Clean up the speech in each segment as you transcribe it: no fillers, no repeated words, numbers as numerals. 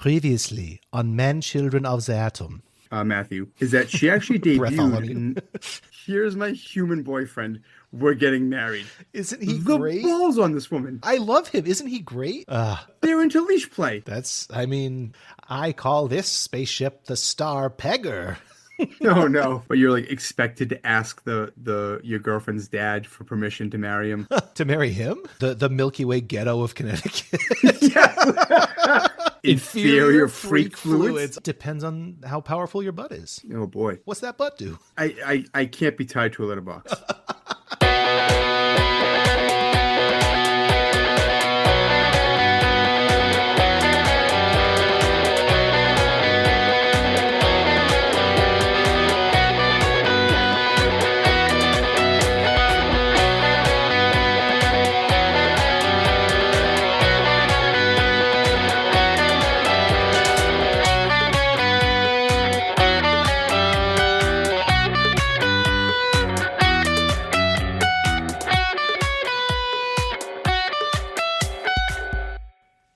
Previously on Man Children of the Atom. Matthew, is that she actually debuted Bartholomew. in Here's My Human Boyfriend, We're Getting Married. Isn't he The great? balls on this woman. I love him. Isn't he great? They're into leash play. I call this spaceship the Star Pegger. Oh no. But you're like expected to ask your girlfriend's dad for permission to marry him. To marry him? The Milky Way ghetto of Connecticut. Yes. Inferior freak fluids. Depends on how powerful your butt is. Oh boy. What's that butt do? I can't be tied to a litter box.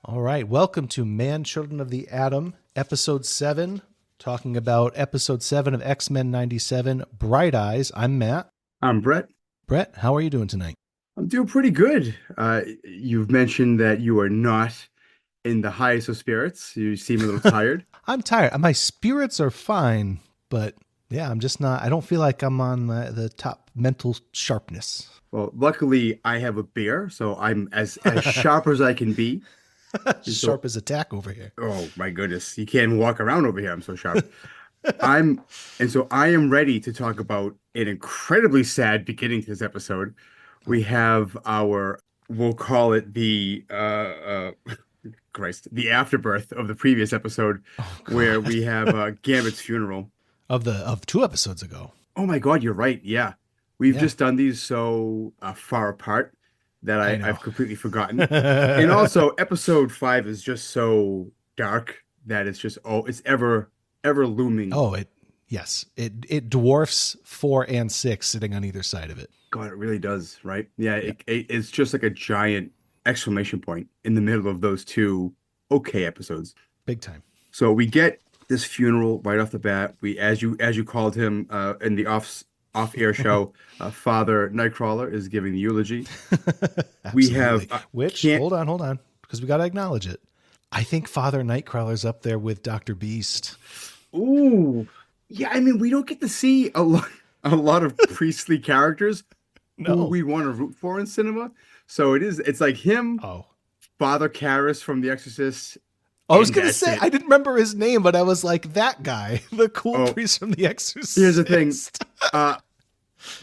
All right, welcome to Man Children of the Atom, Episode 7, talking about Episode 7 of X-Men 97, Bright Eyes. I'm Matt. I'm Bret. Brett, how are you doing tonight? I'm doing pretty good. You've mentioned that you are not in the highest of spirits. You seem a little tired. I'm tired. My spirits are fine, but yeah, I'm just not, I don't feel like I'm on the top mental sharpness. Well, luckily I have a beer, so I'm as sharp as I can be. Sharp as a tack over here. Oh my goodness. You can't walk around over here. I'm so sharp. I am ready to talk about an incredibly sad beginning to this episode. We have we'll call it the afterbirth of the previous episode, where we have Gambit's funeral. Of 2 episodes ago. Oh my God, you're right. Yeah. We've just done these so far apart that I've completely forgotten. And also, episode 5 is just so dark that it's just it's ever looming. Oh, it dwarfs 4 and 6 sitting on either side of it. God, it really does, right? Yeah. It's just like a giant exclamation point in the middle of those 2 okay episodes. Big time. So we get this funeral right off the bat. We, as you called him in the off-air show, Father Nightcrawler is giving the eulogy. We have hold on, because we got to acknowledge it. I think Father Nightcrawler's up there with Dr. Beast. Ooh, yeah. I mean, we don't get to see a lot of priestly characters who we want to root for in cinema. So it's like him, Father Karras from The Exorcist. I was going to say, I didn't remember his name, but I was like, that guy, the cool priest from The Exorcist. Here's the thing.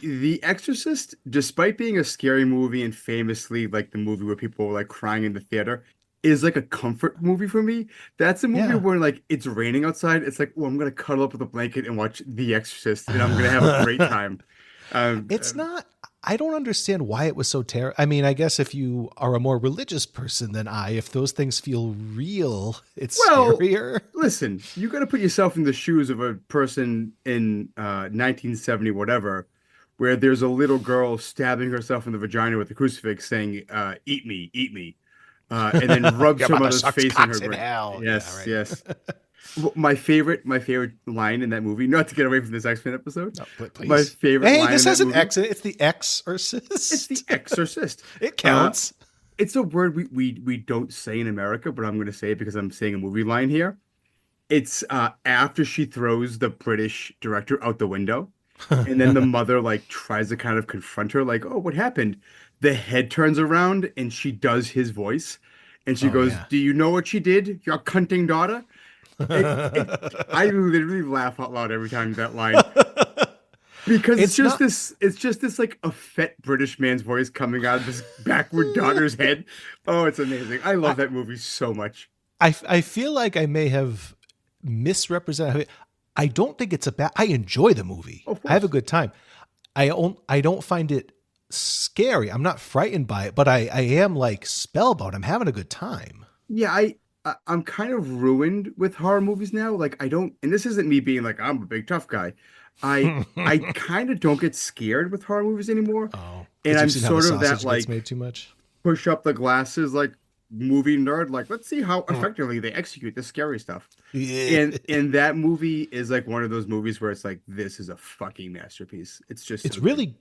The Exorcist, despite being a scary movie and famously like the movie where people were like crying in the theater, is like a comfort movie for me. That's a movie where like it's raining outside. It's like, I'm going to cuddle up with a blanket and watch The Exorcist, and I'm going to have a great time. It's not... I don't understand why it was so terrible. I mean, I guess if you are a more religious person than if those things feel real, it's scarier. Listen, you got to put yourself in the shoes of a person in 1970, whatever, where there's a little girl stabbing herself in the vagina with a crucifix saying, eat me, eat me. And then rubs her mother's face in her brain. Yes, yes. My favorite line in that movie, not to get away from this X-Men episode. No, please. My favorite line this in has that an movie, X in it. It's the Exorcist. It's the Exorcist. It counts. It's a word we don't say in America, but I'm going to say it because I'm saying a movie line here. It's after she throws the British director out the window, and then the mother like tries to kind of confront her, like, "Oh, what happened?" The head turns around and she does his voice, and she goes, "Do you know what she did, your cunting daughter?" I literally laugh out loud every time that line, because it's just this like effete British man's voice coming out of this backward daughter's head. Oh, it's amazing. I love that movie so much. I feel like I may have misrepresented. I don't think it's I enjoy the movie. I have a good time. I don't find it scary. I'm not frightened by it, but I am like spellbound. I'm having a good time. Yeah, I'm kind of ruined with horror movies now. Like and this isn't me being like, I'm a big tough guy. I kind of don't get scared with horror movies anymore. Oh, and I'm sort of that like made too much. Push up the glasses, like movie nerd, like, let's see how effectively they execute this scary stuff. Yeah. And that movie is like one of those movies where it's like, this is a fucking masterpiece. It's just It's so good.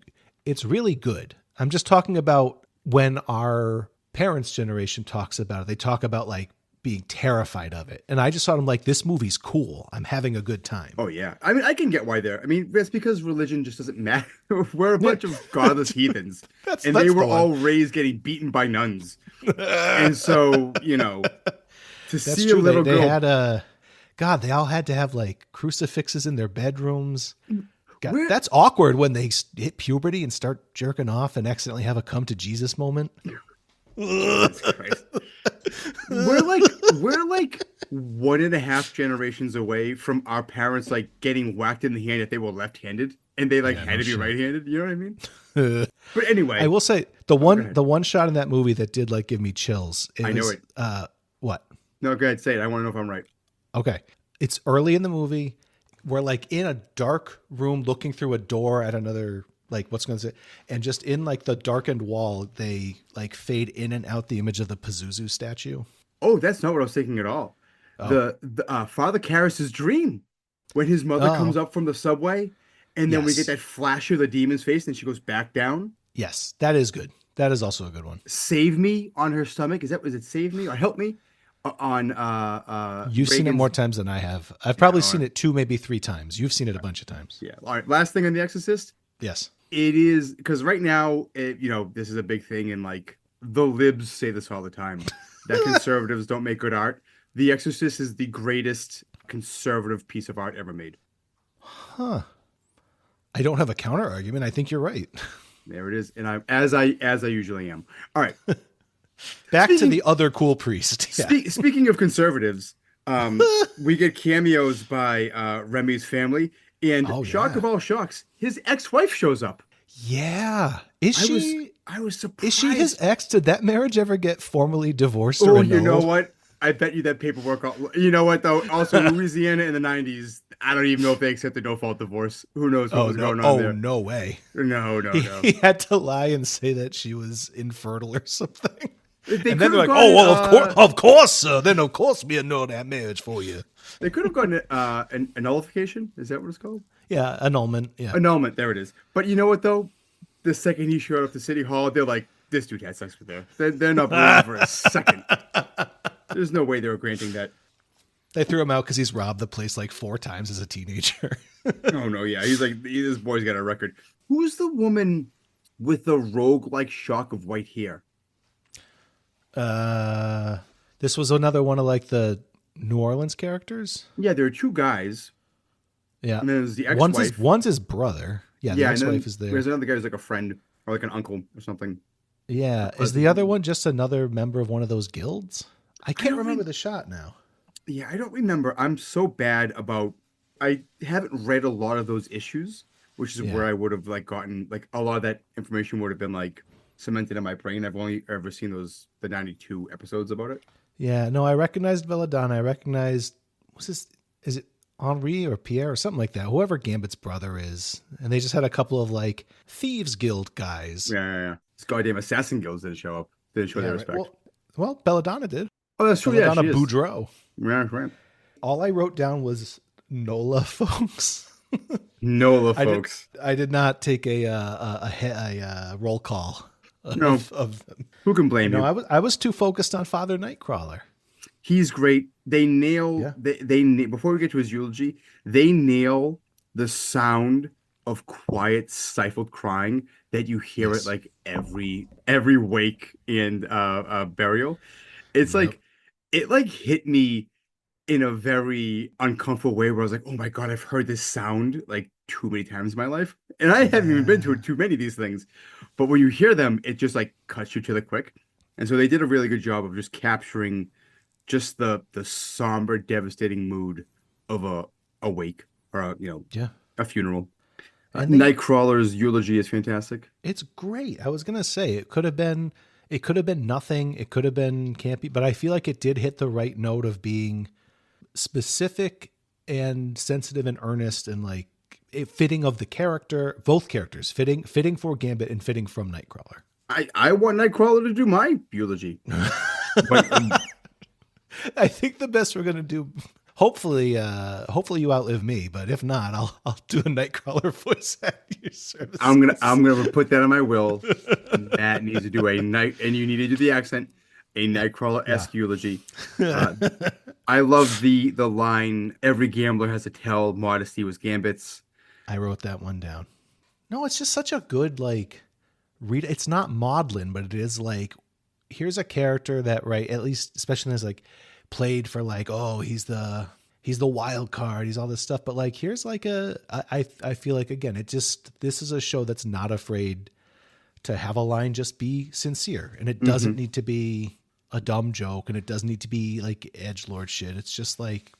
really good. I'm just talking about when our parents' generation talks about it. They talk about like being terrified of it. And I just thought, I'm like, this movie's cool. I'm having a good time. Oh yeah. I mean, I can get why they're. I mean, that's because religion just doesn't matter. We're a bunch of godless heathens, and they were all raised getting beaten by nuns. And so, to That's see true. a little They girl. had God, they all had to have like crucifixes in their bedrooms. God, We're- that's awkward when they hit puberty and start jerking off and accidentally have a come to Jesus moment. Jesus Christ. We're like 1.5 generations away from our parents like getting whacked in the hand if they were left-handed and they like had to be right-handed. You know what I mean? But anyway, I will say the one shot in that movie that did like give me chills. I know it. What? No, go ahead, say it. I want to know if I'm right. Okay. It's early in the movie. We're like in a dark room looking through a door at another, like what's going to say, and just in like the darkened wall, they like fade in and out the image of the Pazuzu statue. Oh, that's not what I was thinking at all. Oh. The Father Karras's dream when his mother comes up from the subway and then we get that flash of the demon's face and she goes back down. Yes, that is good. That is also a good one. Save me on her stomach. Is it save me or help me? On You've seen it more times than I have. I've probably seen it 2, maybe 3 times. You've seen it a bunch of times. Yeah. All right. Last thing on The Exorcist. Yes. It is because right now, this is a big thing, and like the libs say this all the time that conservatives don't make good art. The Exorcist is the greatest conservative piece of art ever made. Huh. I don't have a counter argument. I think you're right. There it is, and I'm as I usually am. All right. Back to the other cool priest. Yeah. Speaking of conservatives, we get cameos by Remy's family, and shock of all shocks, his ex-wife shows up. Yeah. I was surprised. Is she his ex? Did that marriage ever get formally divorced or annulled? You know what? I bet you that paperwork. You know what though? Also, Louisiana in the '90s. I don't even know if they accepted no-fault divorce. Who knows what was going on there? Oh, no way. No. He had to lie and say that she was infertile or something. And then they're like, "Oh well, of course, then of course we annul that marriage for you." They could have gotten a nullification. Is that what it's called? Yeah, annulment. Yeah, annulment. There it is. But you know what though? The second he showed up to City Hall, they're like, "This dude had sex with her." They're not believing for a second. There's no way they were granting that. They threw him out because he's robbed the place like 4 times as a teenager. Oh no, yeah, he's like, this boy's got a record. Who's the woman with the rogue-like shock of white hair? This was another one of like the New Orleans characters. Yeah, there are 2 guys. Yeah, and then there's the ex-wife. One's his brother. Yeah, the ex-wife is there. There's another guy who's like a friend or like an uncle or something. Yeah, is the other one just another member of one of those guilds? I can't remember the shot now. Yeah, I don't remember. I'm so bad about. I haven't read a lot of those issues, which is where I would have like gotten like a lot of that information would have been like cemented in my brain. I've only ever seen the 92 episodes about it. Yeah, no, I recognized Belladonna. I recognized is it Henri or Pierre or something like that? Whoever Gambit's brother is, and they just had a couple of like thieves guild guys. Yeah. This goddamn assassin guilds didn't show up. Didn't show their respect. Well, Belladonna did. Oh, that's true. Belladonna yeah, Boudreaux. Yeah, right. All I wrote down was Nola, folks. Nola, folks. I did not take a roll call. Of them. Who can blame you? I was too focused on Father Nightcrawler. He's great. They nail they before we get to his eulogy, they nail the sound of quiet, stifled crying that you hear it like every wake and burial. It's like it like hit me in a very uncomfortable way where I was like, oh my God, I've heard this sound like too many times in my life. And I haven't even been to too many of these things. But when you hear them, it just like cuts you to the quick. And so they did a really good job of just capturing just the somber, devastating mood of a wake or a funeral. Nightcrawler's eulogy is fantastic. It's great. I was gonna say it could have been nothing. It could have been campy, but I feel like it did hit the right note of being specific and sensitive and earnest and like fitting of the character, both characters, fitting for Gambit and fitting from Nightcrawler. I want Nightcrawler to do my eulogy. But I think the best we're gonna do. Hopefully, hopefully you outlive me. But if not, I'll do a Nightcrawler voice at your services. I'm gonna put that on my will. Matt needs to do a night, and you need to do the accent, a Yeah, Nightcrawler-esque eulogy. Uh, I love the line, "Every gambler has a tell. Modesty was Gambit's." I wrote that one down. No, it's just such a good like read. It's not maudlin, but it is like here's a character that right at least especially as like played for like oh he's the wild card, he's all this stuff, but like here's like I feel like again it just this is a show that's not afraid to have a line just be sincere, and it doesn't Hmm. need to be a dumb joke, and it doesn't need to be like edgelord shit. It's just like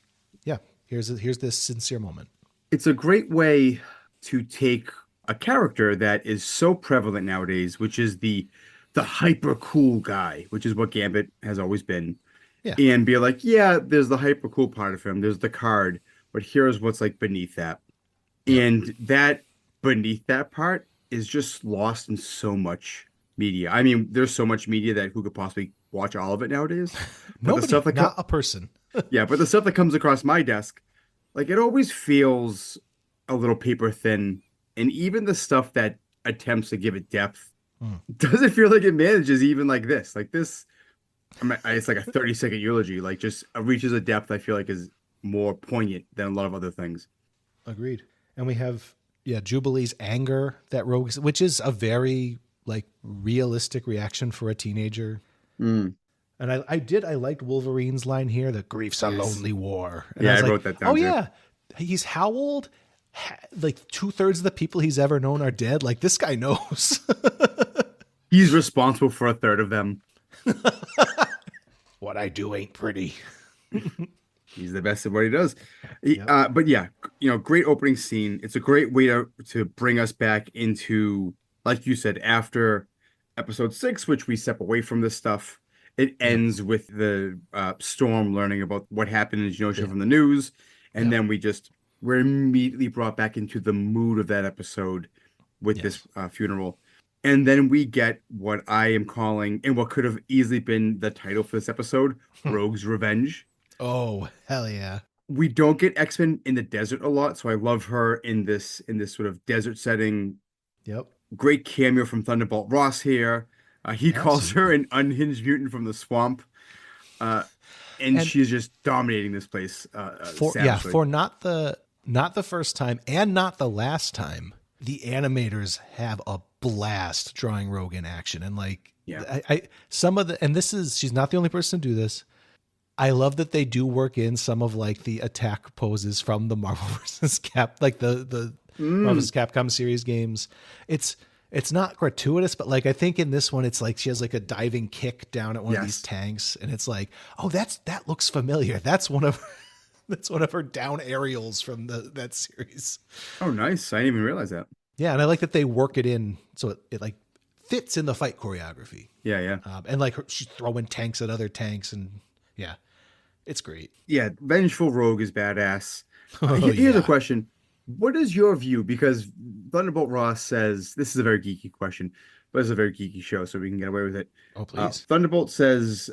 yeah, here's this sincere moment. It's a great way to take a character that is so prevalent nowadays, which is the hyper cool guy, which is what Gambit has always been, Yeah. and be like, yeah, there's the hyper cool part of him, there's the card, but here's what's like beneath that. Yep. And that beneath that part is just lost in so much media. I mean, there's so much media that who could possibly watch all of it nowadays? But the Nobody, stuff that not a person. yeah, but the stuff that comes across my desk, like it always feels a little paper thin. And even the stuff that attempts to give it depth Mm, doesn't feel like it manages even like this. Like this, I mean, it's like a 30-second eulogy, like just reaches a depth I feel like is more poignant than a lot of other things. agreed. And we have yeah Jubilee's anger that Rogue, which is a very like realistic reaction for a teenager. Mm, And I liked Wolverine's line here, that grief's a yes. lonely war. And I Yeah, I was like, wrote that oh down too. yeah, he's how old? Like 2/3 of the people he's ever known are dead. Like this guy knows. He's responsible for a third of them. What I do ain't pretty. He's the best at what he does. Yep. But yeah, great opening scene. It's a great way to bring us back into, like you said, after episode 6, which we step away from this stuff. It Yep. ends with the Storm learning about what happened in Genosha Yeah. from the news, and Yep. then we're immediately brought back into the mood of that episode with Yes. this funeral. And then we get what I am calling, and what could have easily been the title for this episode, Rogue's Revenge. Oh hell yeah. We don't get X-Men in the desert a lot, so I love her in this sort of desert setting. Yep. Great cameo from Thunderbolt Ross here. He calls her Absolutely. an unhinged mutant from the swamp, uh, and And she's just dominating this place savagely. for not the first time and not the last time, the animators have a blast drawing Rogue in action. And like Yeah. I some of the and this is she's not the only person to do this. I love that they do work in some of like the attack poses from the Marvel vs. Cap, like the Marvel Mm, vs. Capcom series games. It's not gratuitous, but like I think in this one, it's like she has like a diving kick down at one of these yes. tanks, and it's like, oh, that looks familiar. That's one of that's one of her down aerials from that series. Oh, nice. I didn't even realize that. Yeah, and I like that they work it in so it like fits in the fight choreography. Yeah, yeah. And like she's throwing tanks at other tanks, and yeah, it's great. Yeah, Vengeful Rogue is badass. Oh Here's a yeah. question. What is your view? Because Thunderbolt Ross says, this is a very geeky question, but it's a very geeky show, so we can get away with it. Oh please. Thunderbolt says,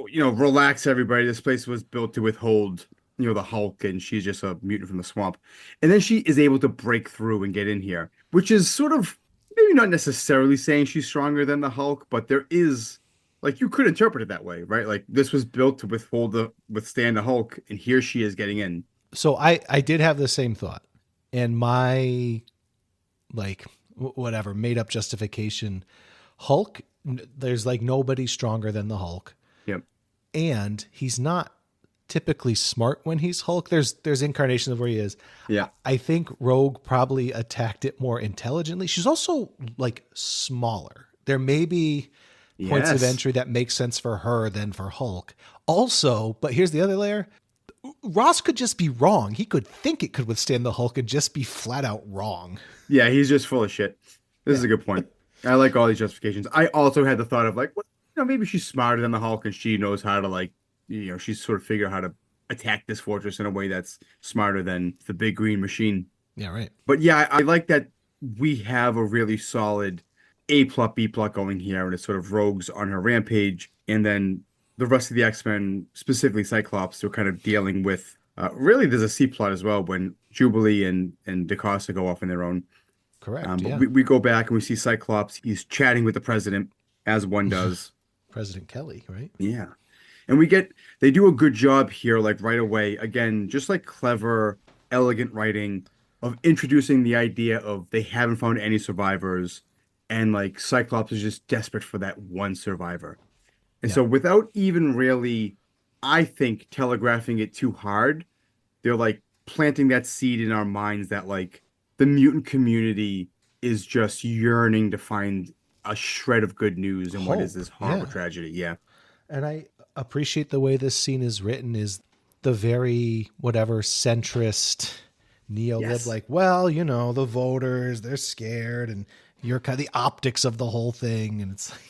relax, everybody. This place was built to withhold, the Hulk, and she's just a mutant from the swamp. And then she is able to break through and get in here, which is sort of maybe not necessarily saying she's stronger than the Hulk, but there is, like, you could interpret it that way, right? Like, this was built to withstand the Hulk, and here she is getting in. So I did have the same thought, and my like whatever made up justification. Hulk, there's like nobody stronger than the Hulk, Yep. and he's not typically smart when he's Hulk. There's incarnations of where he is. Yeah. I think Rogue probably attacked it more intelligently. She's also like smaller. There may be points of Yes. entry that make sense for her than for Hulk. Also, but here's the other layer. Ross could just be wrong. He could think it could withstand the Hulk and just be flat out wrong. Yeah, he's just full of shit. This is a good point. I like all these justifications. I also had the thought of like, well, maybe she's smarter than the Hulk and she knows how to like, she's sort of figure out how to attack this fortress in a way that's smarter than the big green machine. Yeah, right. But yeah, I like that we have a really solid A plot, B plot going here, and it's sort of Rogues on her rampage, and then the rest of the X-Men, specifically Cyclops, are kind of dealing with really there's a C plot as well when Jubilee and DaCosta go off on their own. Correct. But Yeah. we go back and we see Cyclops. He's chatting with the president, as one does. President Kelly, right? Yeah. And we get, they do a good job here, like right away. Again, just like clever, elegant writing of introducing the idea of they haven't found any survivors. And like Cyclops is just desperate for that one survivor. And Yeah. so without even really, I think, telegraphing it too hard, they're like planting that seed in our minds that like the mutant community is just yearning to find a shred of good news in what is Hope. this horrible Yeah. tragedy. Yeah. And I appreciate the way this scene is written is the very whatever centrist neo-lib, Yes. like, well, you know, the voters, they're scared and you're kind of the optics of the whole thing. And it's like,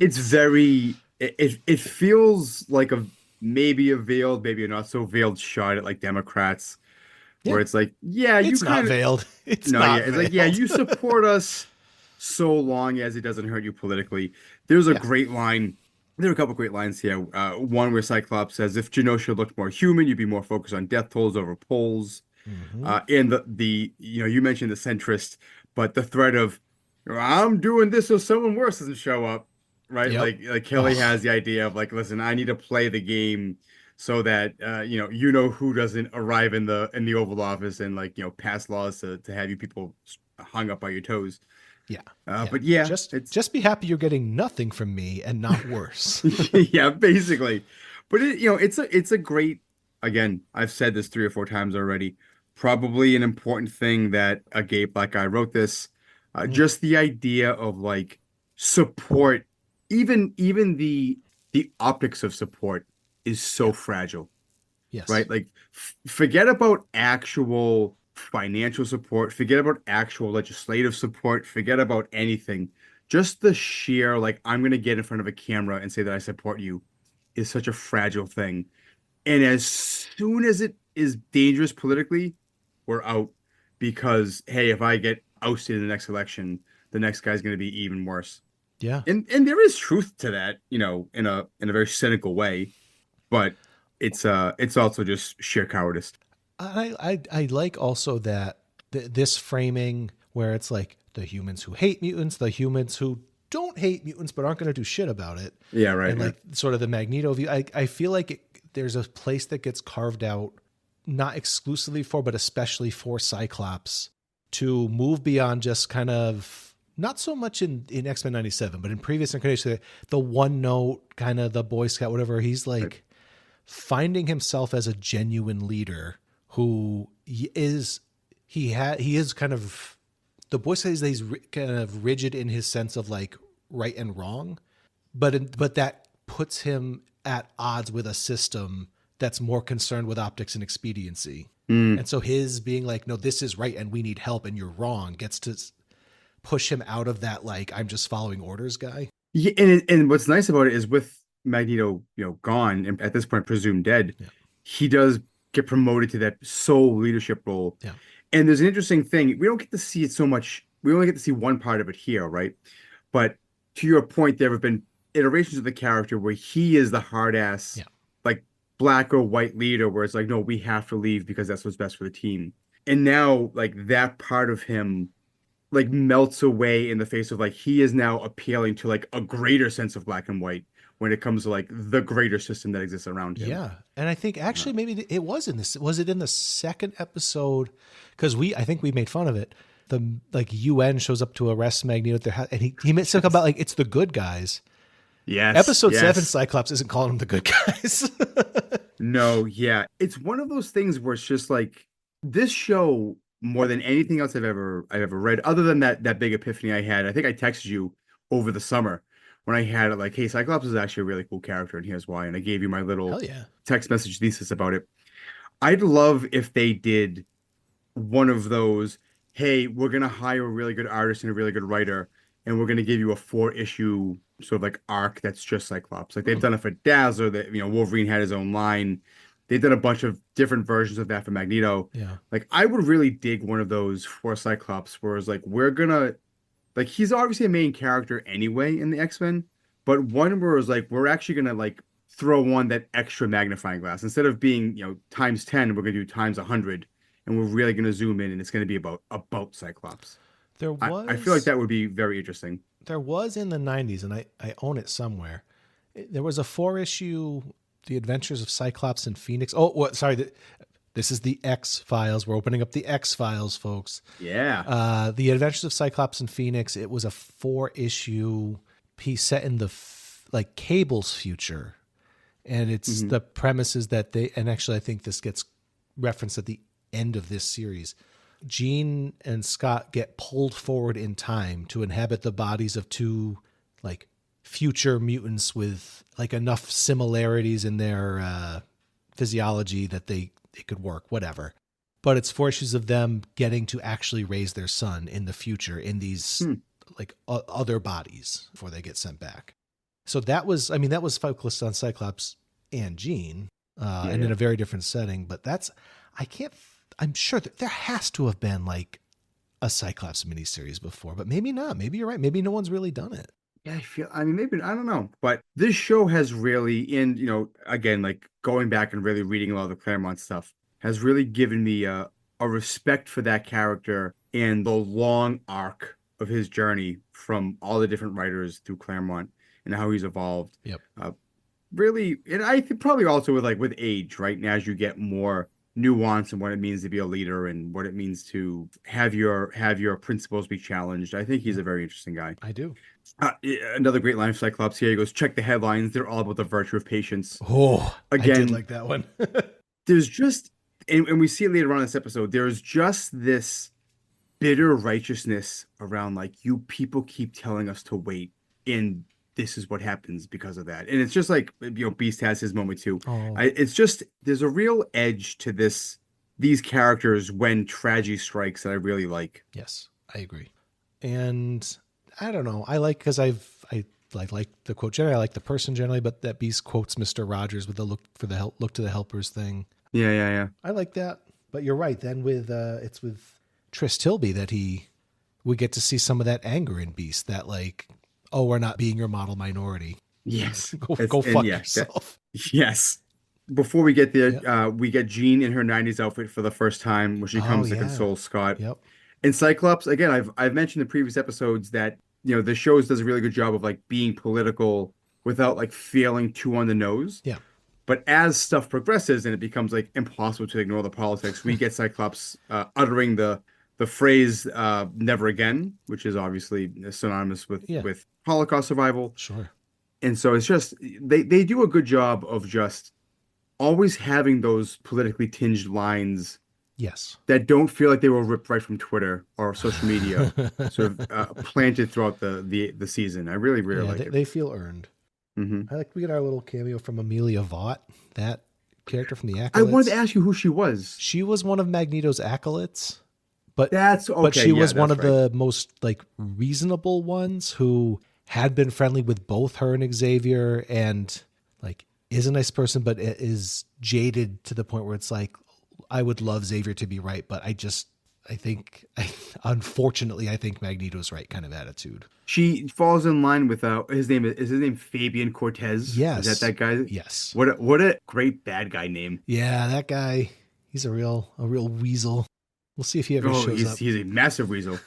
It's very it feels like a maybe a veiled, maybe a not so veiled shot at like Democrats, yeah, where it's like, yeah, you it's not kind of veiled. It's no, yeah, not it's like, yeah, veiled. you support us so long as it doesn't hurt you politically. There's a Yeah. great line. There are a couple great lines here. One where Cyclops says, "If Genosha looked more human, you'd be more focused on death tolls over polls." Hmm. And the you know you mentioned the centrist, but the threat of I'm doing this so someone worse doesn't show up, right? Yep. Like Kelly Oh, has the idea of like, listen, I need to play the game so that you know who doesn't arrive in the Oval Office and like pass laws to have you people hung up by your toes. yeah. Yeah. But yeah, Just it's just be happy you're getting nothing from me and not worse. yeah, basically. But it's a great again, I've said this 3 or 4 times already. Probably an important thing that a gay black guy wrote this. Mm, Just the idea of like support, even the optics of support is so yeah. fragile, Yes. right? Like forget about actual financial support, forget about actual legislative support, forget about anything. Just the sheer like I'm gonna get in front of a camera and say that I support you is such a fragile thing. And as soon as it is dangerous politically, we're out because hey, if I get ousted in the next election, the next guy's gonna be even worse. Yeah. And there is truth to that, in a very cynical way, but it's also just sheer cowardice. I like also that this framing where it's like the humans who hate mutants, the humans who don't hate mutants but aren't going to do shit about it, Yeah, right, and right. like sort of the Magneto view. I feel like there's a place that gets carved out, not exclusively for, but especially for Cyclops to move beyond just kind of not so much in X-Men 97, but in previous incarnations, the one note kind of the Boy Scout, whatever. He's Right. like finding himself as a genuine leader who he is kind of the Boy says that he's kind of rigid in his sense of like right and wrong, but that puts him at odds with a system that's more concerned with optics and expediency. Mm. And so his being like, no, this is right and we need help and you're wrong gets to push him out of that like I'm just following orders guy. Yeah, and what's nice about it is with Magneto, gone and at this point presumed dead, Yeah. he does get promoted to that sole leadership role. Yeah. And there's an interesting thing. We don't get to see it so much. We only get to see one part of it here, right? But to your point, there have been iterations of the character where he is the hard ass, Yeah. like black or white leader, where it's like, no, we have to leave because that's what's best for the team. And now, like that part of him like melts away in the face of like he is now appealing to like a greater sense of black and white when it comes to like the greater system that exists around him. Yeah. And I think Uh, actually maybe it was in this, was it in the second episode? Because I think we made fun of it. The like UN shows up to arrest Magneto at their house and he makes it about like it's the good guys. yes, Episode 7 yes. Cyclops isn't calling them the good guys. No, yeah. It's one of those things where it's just like this show more than anything else I've ever read, other than that big epiphany I had. I think I texted you over the summer when I had it like, hey, Cyclops is actually a really cool character, and here's why. And I gave you my little Hell yeah. text message thesis about it. I'd love if they did one of those, hey, we're gonna hire a really good artist and a really good writer, and we're gonna give you a 4 issue sort of like arc that's just Cyclops. Like they've Hmm. done it for Dazzler, that Wolverine had his own line. They've done a bunch of different versions of that for Magneto. Yeah. Like I would really dig one of those for Cyclops, where it's like we're gonna like he's obviously a main character anyway in the X-Men, but one where it's like we're actually gonna like throw on that extra magnifying glass. Instead of being, times 10, we're going to do times 100, and we're really going to zoom in, and it's going to be about Cyclops. I feel like that would be very interesting. There was in the 90s, and I own it somewhere. There was a 4-issue, The Adventures of Cyclops and Phoenix. Oh, sorry. This is the X-Files. We're opening up the X-Files, folks. Yeah. The Adventures of Cyclops and Phoenix. It was a 4-issue piece set in the Cable's future. And it's the premise is that and actually I think this gets referenced at the end of this series. Jean and Scott get pulled forward in time to inhabit the bodies of two future mutants with enough similarities in their physiology that it could work, whatever. But it's 4 issues of them getting to actually raise their son in the future in these other bodies before they get sent back. So that was focused on Cyclops and Jean and in a very different setting. But I'm sure that there has to have been a Cyclops miniseries before, but maybe not. Maybe you're right. Maybe no one's really done it. Yeah, maybe, I don't know. But this show has really, again, going back and really reading a lot of the Claremont stuff, has really given me a respect for that character and the long arc of his journey from all the different writers through Claremont and how he's evolved. Yep. Really, and I think probably also with age, right? Now, as you get more nuance and what it means to be a leader and what it means to have your principles be challenged. I think he's a very interesting guy. I do. Another great line of Cyclops here. He goes, check the headlines. They're all about the virtue of patience. Oh, again, I did like that one. There's just, and we see it later on in this episode, there's just this bitter righteousness around you people keep telling us to wait, and this is what happens because of that. And it's just Beast has his moment too. Oh. It's just, there's a real edge to these characters when tragedy strikes that I really like. Yes, I agree. And I don't know. I like, because I like the quote generally. I like the person generally, but that Beast quotes Mr. Rogers with the look to the helpers thing. Yeah. I like that. But you're right. Then it's with Tris Tilby that we get to see some of that anger in Beast. That we're not being your model minority. Yes. Go fuck yourself. Yes. Before we get there, we get Jean in her 90s outfit for the first time, where she comes to console Scott. Yep. And Cyclops, again, I've mentioned in previous episodes that, the show does a really good job of being political without feeling too on the nose. Yeah. But as stuff progresses and it becomes impossible to ignore the politics, we get Cyclops uttering the phrase "never again," which is obviously synonymous with Holocaust survival. Sure. And so it's just they do a good job of just always having those politically tinged lines. Yes. That don't feel like they were ripped right from Twitter or social media, sort of planted throughout the season. I really like it. They feel earned. Mm-hmm. We get our little cameo from Amelia Vaught, that character from the Acolytes. I wanted to ask you who she was. She was one of Magneto's acolytes, but she was one of the most reasonable ones who had been friendly with both her and Xavier, and is a nice person, but is jaded to the point where it's I would love Xavier to be right, but unfortunately, I think Magneto's right kind of attitude. She falls in line with his name Fabian Cortez. Yes. Is that guy? Yes. What a great bad guy name. Yeah, that guy. He's a real weasel. We'll see if he ever shows up. He's a massive weasel.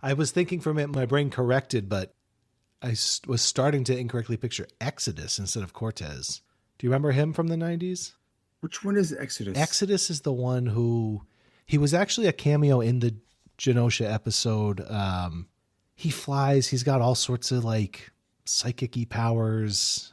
I was thinking for a minute, my brain corrected, but I was starting to incorrectly picture Exodus instead of Cortez. Do you remember him from the 90s? Which one is Exodus? Exodus is the one who... He was actually a cameo in the Genosha episode. He flies. He's got all sorts of psychic-y powers.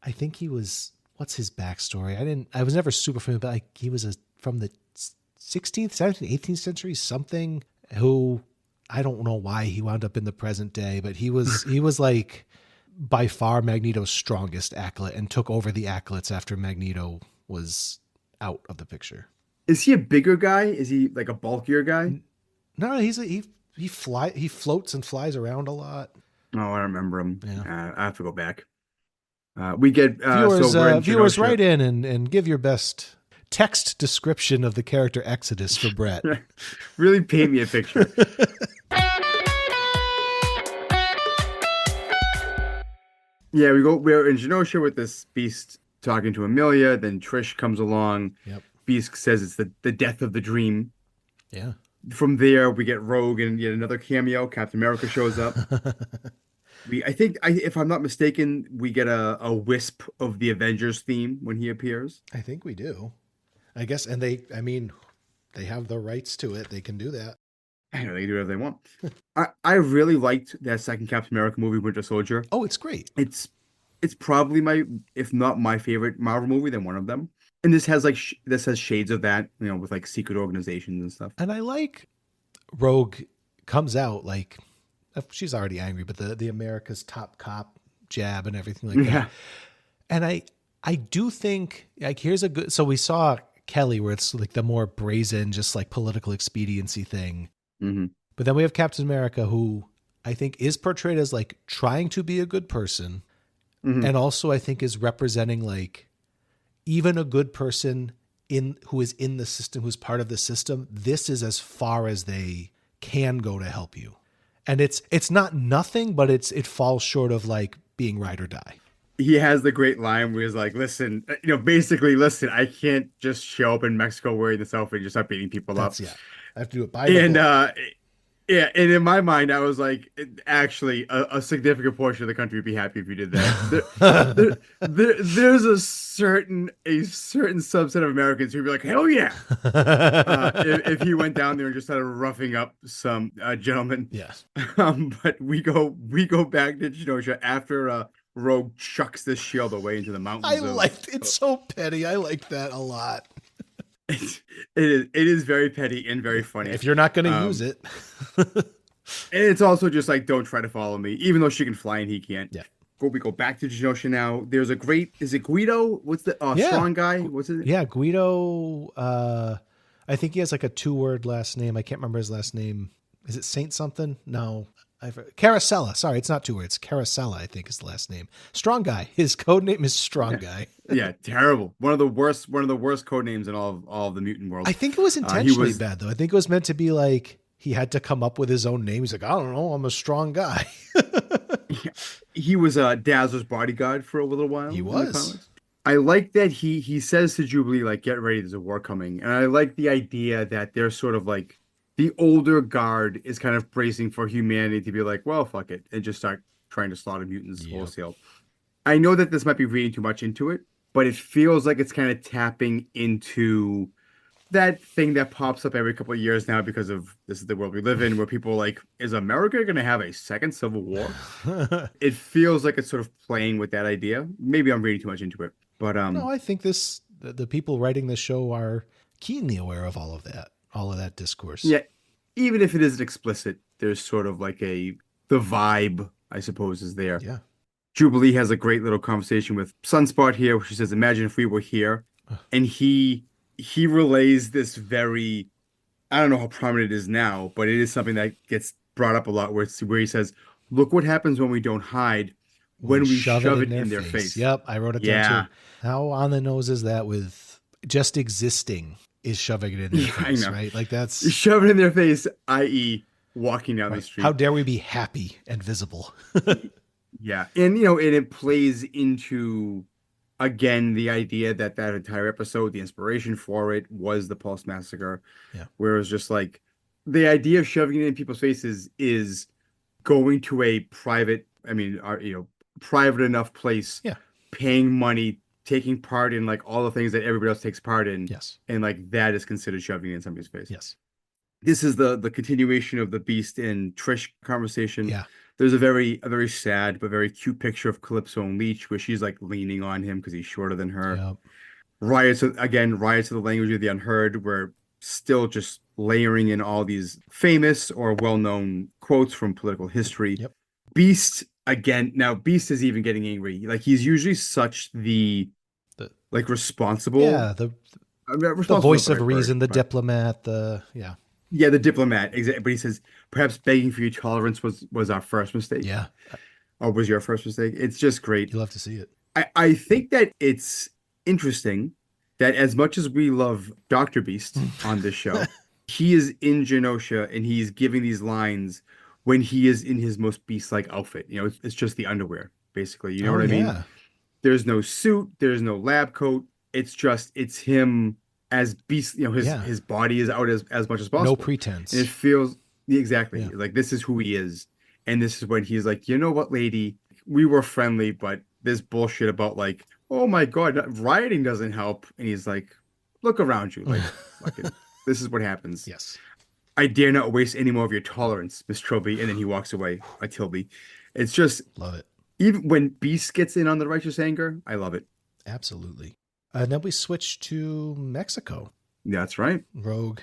I think he was... What's his backstory? I was never super familiar, but he was from the 16th, 17th, 18th century, something, who... I don't know why he wound up in the present day, but he was by far Magneto's strongest acolyte and took over the acolytes after Magneto was out of the picture. Is he a bigger guy? Is he a bulkier guy? No, he floats and flies around a lot. Oh, I remember him. Yeah. I have to go back. We get viewers write in and give your best text description of the character Exodus for Bret. Really paint me a picture. Yeah, we're in Genosha with this Beast talking to Amelia, then Trish comes along. Yep. Beast says it's the death of the dream. Yeah. From there, we get Rogue and yet another cameo. Captain America shows up. I think, if I'm not mistaken, we get a wisp of the Avengers theme when he appears. I think we do. I guess, and I mean, they have the rights to it. They can do that. I know they can do whatever they want. I really liked that second Captain America movie, Winter Soldier. Oh, it's great. It's probably my, if not my favorite Marvel movie, then one of them. And this has this has shades of that, with like secret organizations and stuff. And I like Rogue comes out like she's already angry, but the America's top cop jab and everything like that. Yeah. And I do think like here's a good. So we saw Kelly where it's like the more brazen, just like political expediency thing. Mm-hmm. But then we have Captain America, who I think is portrayed as like trying to be a good person. Mm-hmm. And also I think is representing like even a good person who is in the system, who's part of the system. This is as far as they can go to help you. And it's not nothing, but it falls short of like being ride or die. He has the great line where he's like, listen, basically, listen, I can't just show up in Mexico wearing this outfit and just start beating people up. Yeah. I have to do it by the And book. yeah, and in my mind, I was like, actually, a significant portion of the country would be happy if you did that. There's a certain subset of Americans who'd be like, hell yeah, if he went down there and just started roughing up some gentlemen. Yes. But we go back to Genosha after Rogue chucks this shield away into the mountains. I liked it's so petty. I liked that a lot. It is very petty and very funny. If you're not going to use it. And it's also just like, don't try to follow me, even though she can fly and he can't. Yeah. We go back to Genosha now. There's a great, is it Guido? What's the strong guy? What's it? Yeah, Guido. I think he has like a 2-word last name. I can't remember his last name. Is it Saint something? No. Caracella. Sorry, it's not 2 words. Caracella, I think, is the last name. Strong Guy. His code name is Strong Guy. Yeah, terrible. One of the worst code names in all of the mutant world. I think it was intentionally bad though. I think it was meant to be like he had to come up with his own name. He's like, I don't know, I'm a strong guy. He was Dazzler's bodyguard for a little while. He was. I like that he says to Jubilee, like, get ready, there's a war coming. And I like the idea that they're sort of like the older guard is kind of bracing for humanity to be like, well, fuck it, and just start trying to slaughter mutants wholesale. I know that this might be reading too much into it, but it feels like it's kind of tapping into that thing that pops up every couple of years now because of this is the world we live in, where people are like, is America going to have a second civil war? It feels like it's sort of playing with that idea. Maybe I'm reading too much into it, but no, I think the people writing this show are keenly aware of all of that discourse. Yeah, even if it isn't explicit, there's sort of like the vibe, I suppose, is there. Yeah. Jubilee has a great little conversation with Sunspot here, where she says, imagine if we were here. And he relays this very, I don't know how prominent it is now, but it is something that gets brought up a lot, where he says, look what happens when we don't hide, when we shove it in their face. Yep, I wrote it down too. How on the nose is that with just existing is shoving it in their face, right? Like that's... Shove it in their face, i.e. walking down the street. How dare we be happy and visible? Yeah. And, and it plays into, again, the idea that entire episode, the inspiration for it was the Pulse Massacre. Yeah. Where it was just like, the idea of shoving it in people's faces is going to a private enough place, paying money, taking part in like all the things that everybody else takes part in. Yes. And like that is considered shoving it in somebody's face. Yes. This is the continuation of the Beast and Trish conversation. Yeah. There's a very sad but very cute picture of Calypso and Leech where she's like leaning on him because he's shorter than her. Yep. Riots of the language of the unheard. We're still just layering in all these famous or well-known quotes from political history. Yep. Beast again. Now Beast is even getting angry. Like he's usually such the responsible. Yeah. The voice of reason, the diplomat, the diplomat. Exactly. But he says, perhaps begging for your tolerance was our first mistake. Yeah. Or was your first mistake. It's just great. You love to see it. I think that it's interesting that as much as we love Dr. Beast on this show, he is in Genosha and he's giving these lines when he is in his most beast-like outfit. It's just the underwear. basically. You know Oh what I mean? yeah. There's no suit, there's no lab coat. It's him as beast, his Yeah. his body is out as much as No possible. And it pretense. feels exactly Yeah. like this is who he is. And this is when he's like, you know what, lady, we were friendly, but this bullshit about like, oh my God, rioting doesn't help. And he's like, look around you, like fucking this is what happens. Yes. I dare not waste any more of your tolerance, Miss Trilby. And then he walks away, Tilby. It's just Love it. even when Beast gets in on the righteous anger, I love it. Absolutely. And then we switch to Mexico. That's right. Rogue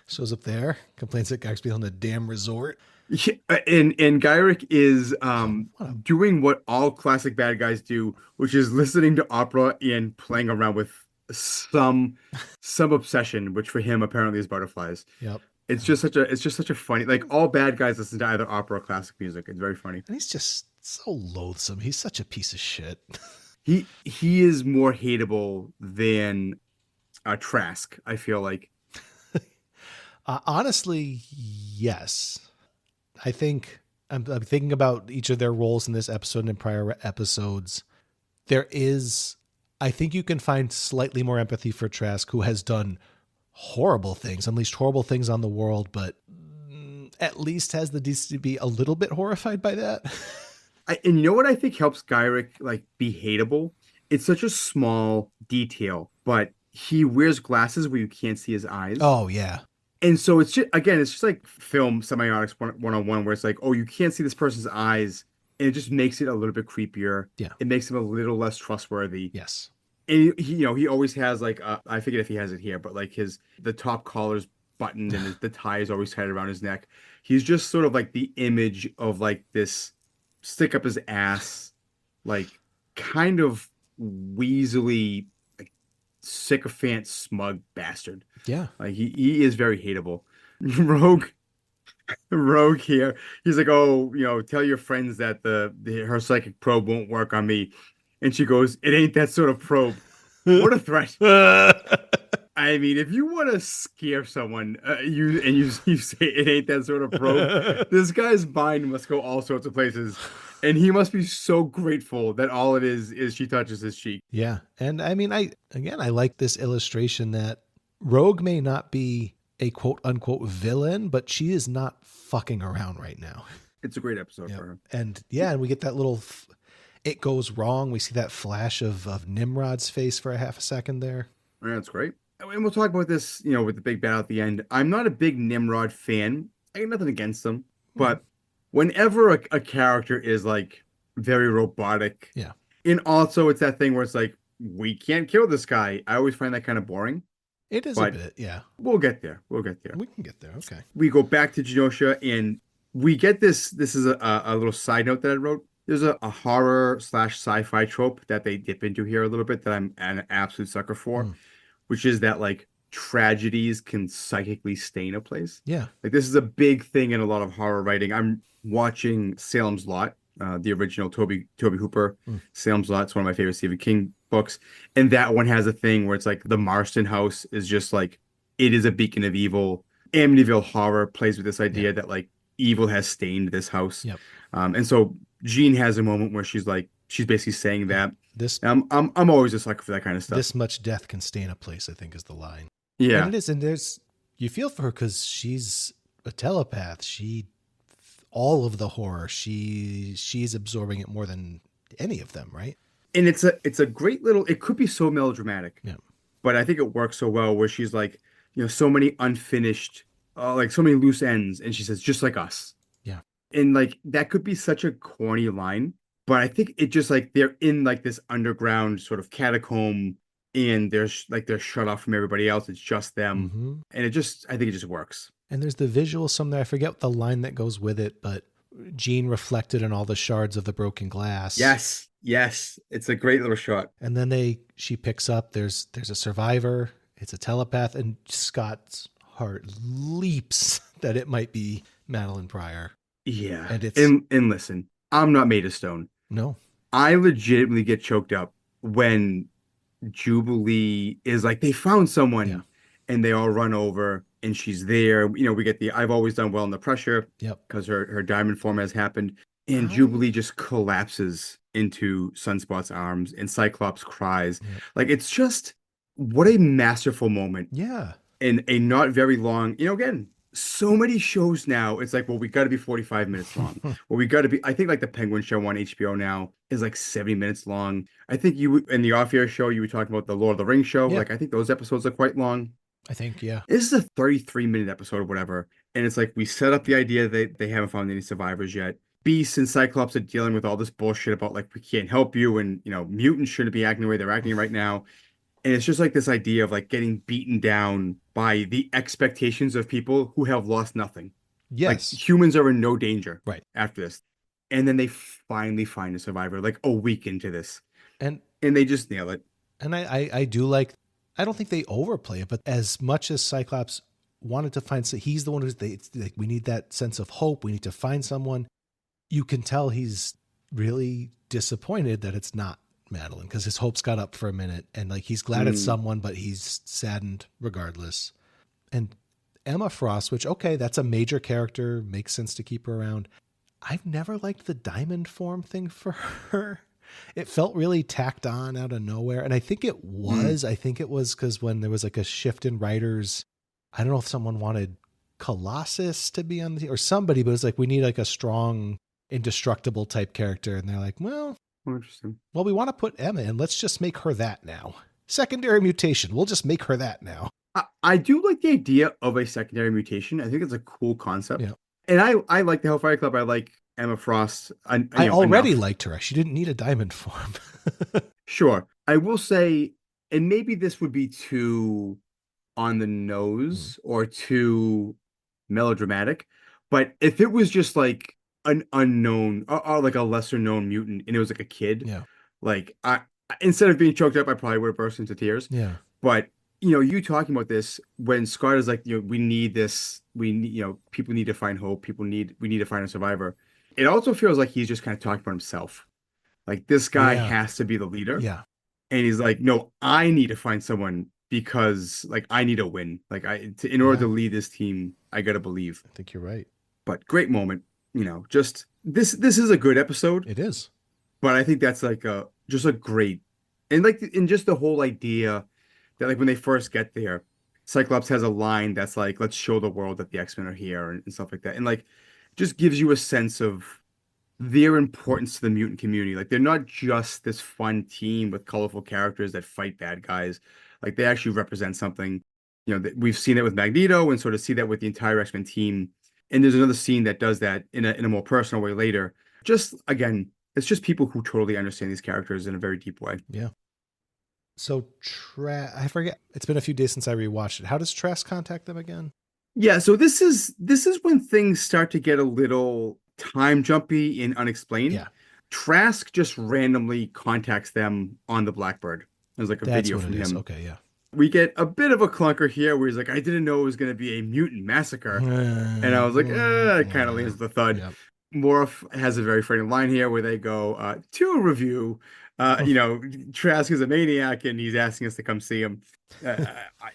shows up there, complains that Gagsby's on the damn resort. Yeah, and Gyrick is What a, doing what all classic bad guys do, which is listening to opera and playing around with some some obsession, which for him apparently is butterflies. yep. It's just such a funny, like all bad guys listen to either opera or classic music. It's very funny. And he's just so loathsome. He's such a piece of shit. He is more hateable than Trask, I feel like. Honestly, yes. I think I'm thinking about each of their roles in this episode and in prior episodes. There is, I think you can find slightly more empathy for Trask, who has done horrible things, unleashed horrible things on the world, but at least has the decency to be a little bit horrified by that. And you know what I think helps Gyrick like be hateable? It's such a small detail, but he wears glasses where you can't see his eyes. Oh yeah. And so it's just like film semiotics 101 where it's like, oh, you can't see this person's eyes. And it just makes it a little bit creepier. Yeah. It makes him a little less trustworthy. Yes. And he always has like, I forget if he has it here, but like the top collar's buttoned and the tie is always tied around his neck. He's just sort of like the image of like this stick up his ass, like kind of weaselly, like sycophant, smug bastard. Yeah. Like he is very hateable. Rogue, Rogue here. He's like, oh, tell your friends that her psychic probe won't work on me, and she goes, it ain't that sort of probe. What a threat! I mean, if you want to scare someone, you say it ain't that sort of probe, this guy's mind must go all sorts of places, and he must be so grateful that all it is she touches his cheek. Yeah. And I mean, I like this illustration that Rogue may not be a quote unquote villain, but she is not fucking around right now. It's a great episode for her. And yeah, and we get that little, it goes wrong. We see that flash of Nimrod's face for a half a second there. Yeah, that's great. And we'll talk about this, with the big battle at the end. I'm not a big Nimrod fan. I got nothing against him. But whenever a character is like very robotic. Yeah. And also it's that thing where it's like, we can't kill this guy. I always find that kind of boring. It is a bit, yeah. We'll get there. We can get there. Okay. We go back to Genosha and we get this. This is a little side note that I wrote. There's a horror / sci-fi trope that they dip into here a little bit that I'm an absolute sucker for, which is that like tragedies can psychically stain a place. Yeah. Like this is a big thing in a lot of horror writing. I'm watching Salem's Lot, the original Toby Hooper. Salem's Lot. It's one of my favorite Stephen King books. And that one has a thing where it's like the Marston house is just like, it is a beacon of evil. Amityville Horror plays with this idea that like evil has stained this house. Yep. And so Jean has a moment where she's basically saying that. I'm always a sucker for that kind of stuff. This much death can stain a place, I think is the line. Yeah. And it is. And you feel for her because she's a telepath. All of the horror, she's absorbing it more than any of them, right? And it's a great little, it could be so melodramatic, but I think it works so well where she's like, so many unfinished, like so many loose ends. And she says, just like us. Yeah. And like, that could be such a corny line, but I think it just like, they're in like this underground sort of catacomb and they're shut off from everybody else. It's just them. And I think it just works. And there's the visual somewhere. I forget the line that goes with it, but Jean reflected in all the shards of the broken glass. Yes. It's a great little shot. And then she picks up, there's a survivor, it's a telepath, and Scott's heart leaps that it might be Madeline Pryor. Yeah. And listen, I'm not made of stone. No. I legitimately get choked up when Jubilee is like, they found someone and they all run over and she's there. We get I've always done well under pressure. Yep. Because her diamond form has happened. and I Jubilee just collapses into Sunspot's arms, and Cyclops cries. yeah. Like it's just what a masterful moment Yeah. in a not very long, again, so many shows now, it's like, well, we got to be 45 minutes long. Well, we got to be, I think like the Penguin show on HBO now is like 70 minutes long. I think you, in the off-air show, you were talking about the Lord of the Rings show. Yeah. Like, I think those episodes are quite long. I think, yeah. This is a 33-minute episode or whatever. And it's like, we set up the idea that they haven't found any survivors yet. Beast and Cyclops are dealing with all this bullshit about like, we can't help you. And, mutants shouldn't be acting the way they're acting right now. And it's just like this idea of like getting beaten down by the expectations of people who have lost nothing. Like Yes. humans are in no danger Right. after this. And then they finally find a survivor like a week into this. And they just nail it. And I do like, I don't think they overplay it, but as much as Cyclops wanted to find, so he's the one who's, like, we need that sense of hope. We need to find someone. You can tell he's really disappointed that it's not Madeline, because his hopes got up for a minute, and like he's glad it's someone, but he's saddened regardless. And Emma Frost, which, okay, that's a major character, makes sense to keep her around. I've never liked the diamond form thing for her. It felt really tacked on out of nowhere. And I think it was because when there was like a shift in writers, I don't know if someone wanted Colossus to be on the, or somebody, but it was like, we need like a strong, indestructible type character. And they're like, well, interesting. Well, we want to put Emma in. Let's just make her that now. Secondary mutation. We'll just make her that now. I do like the idea of a secondary mutation. I think it's a cool concept. Yeah. And I like the Hellfire Club. I like Emma Frost. I already liked her. She didn't need a diamond form. Sure. I will say, and maybe this would be too on the nose or too melodramatic, but if it was just like an unknown or like a lesser known mutant and it was like a kid, Yeah. like I instead of being choked up, I probably would have burst into tears. Yeah. But you talking about this when Scott is like, we need this, we need, people need to find hope, we need to find a survivor. It also feels like he's just kind of talking about himself. Like this guy has to be the leader. Yeah. And he's like, no, I need to find someone because like I need a win. Like in order to lead this team, I gotta believe. I think you're right. But great moment. Just this is a good episode. It is. But I think that's like just a great, and like in just the whole idea that like when they first get there, Cyclops has a line that's like, let's show the world that the X-Men are here and stuff like that. And like just gives you a sense of their importance to the mutant community. Like they're not just this fun team with colorful characters that fight bad guys. Like they actually represent something. We've seen it with Magneto and sort of see that with the entire X-Men team. And there's another scene that does that in a more personal way later. Just again, it's just people who totally understand these characters in a very deep way. Yeah. So I forget. It's been a few days since I rewatched it. How does Trask contact them again? Yeah, so this is when things start to get a little time jumpy and unexplained. Yeah. Trask just randomly contacts them on the Blackbird. There's like a video from him. Okay, yeah. We get a bit of a clunker here where he's like, I didn't know it was going to be a mutant massacre. And I was like, it kind of leaves the thud. Yep. Morph has a very funny line here where they go to a review. Trask is a maniac and he's asking us to come see him.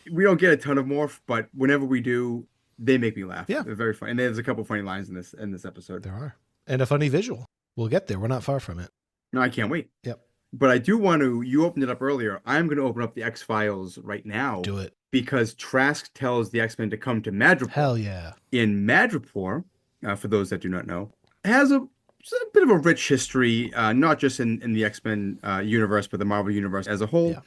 We don't get a ton of Morph, but whenever we do, they make me laugh. Yeah. They're very funny. And there's a couple funny lines in this episode. There are. And a funny visual. We'll get there. We're not far from it. No, I can't wait. Yep. But I do want to, you opened it up earlier. I'm going to open up the X-Files right now. Do it. Because Trask tells the X-Men to come to Madripoor. Hell yeah. In Madripoor, for those that do not know, has a bit of a rich history, not just in the X-Men universe, but the Marvel universe as a whole. Yeah.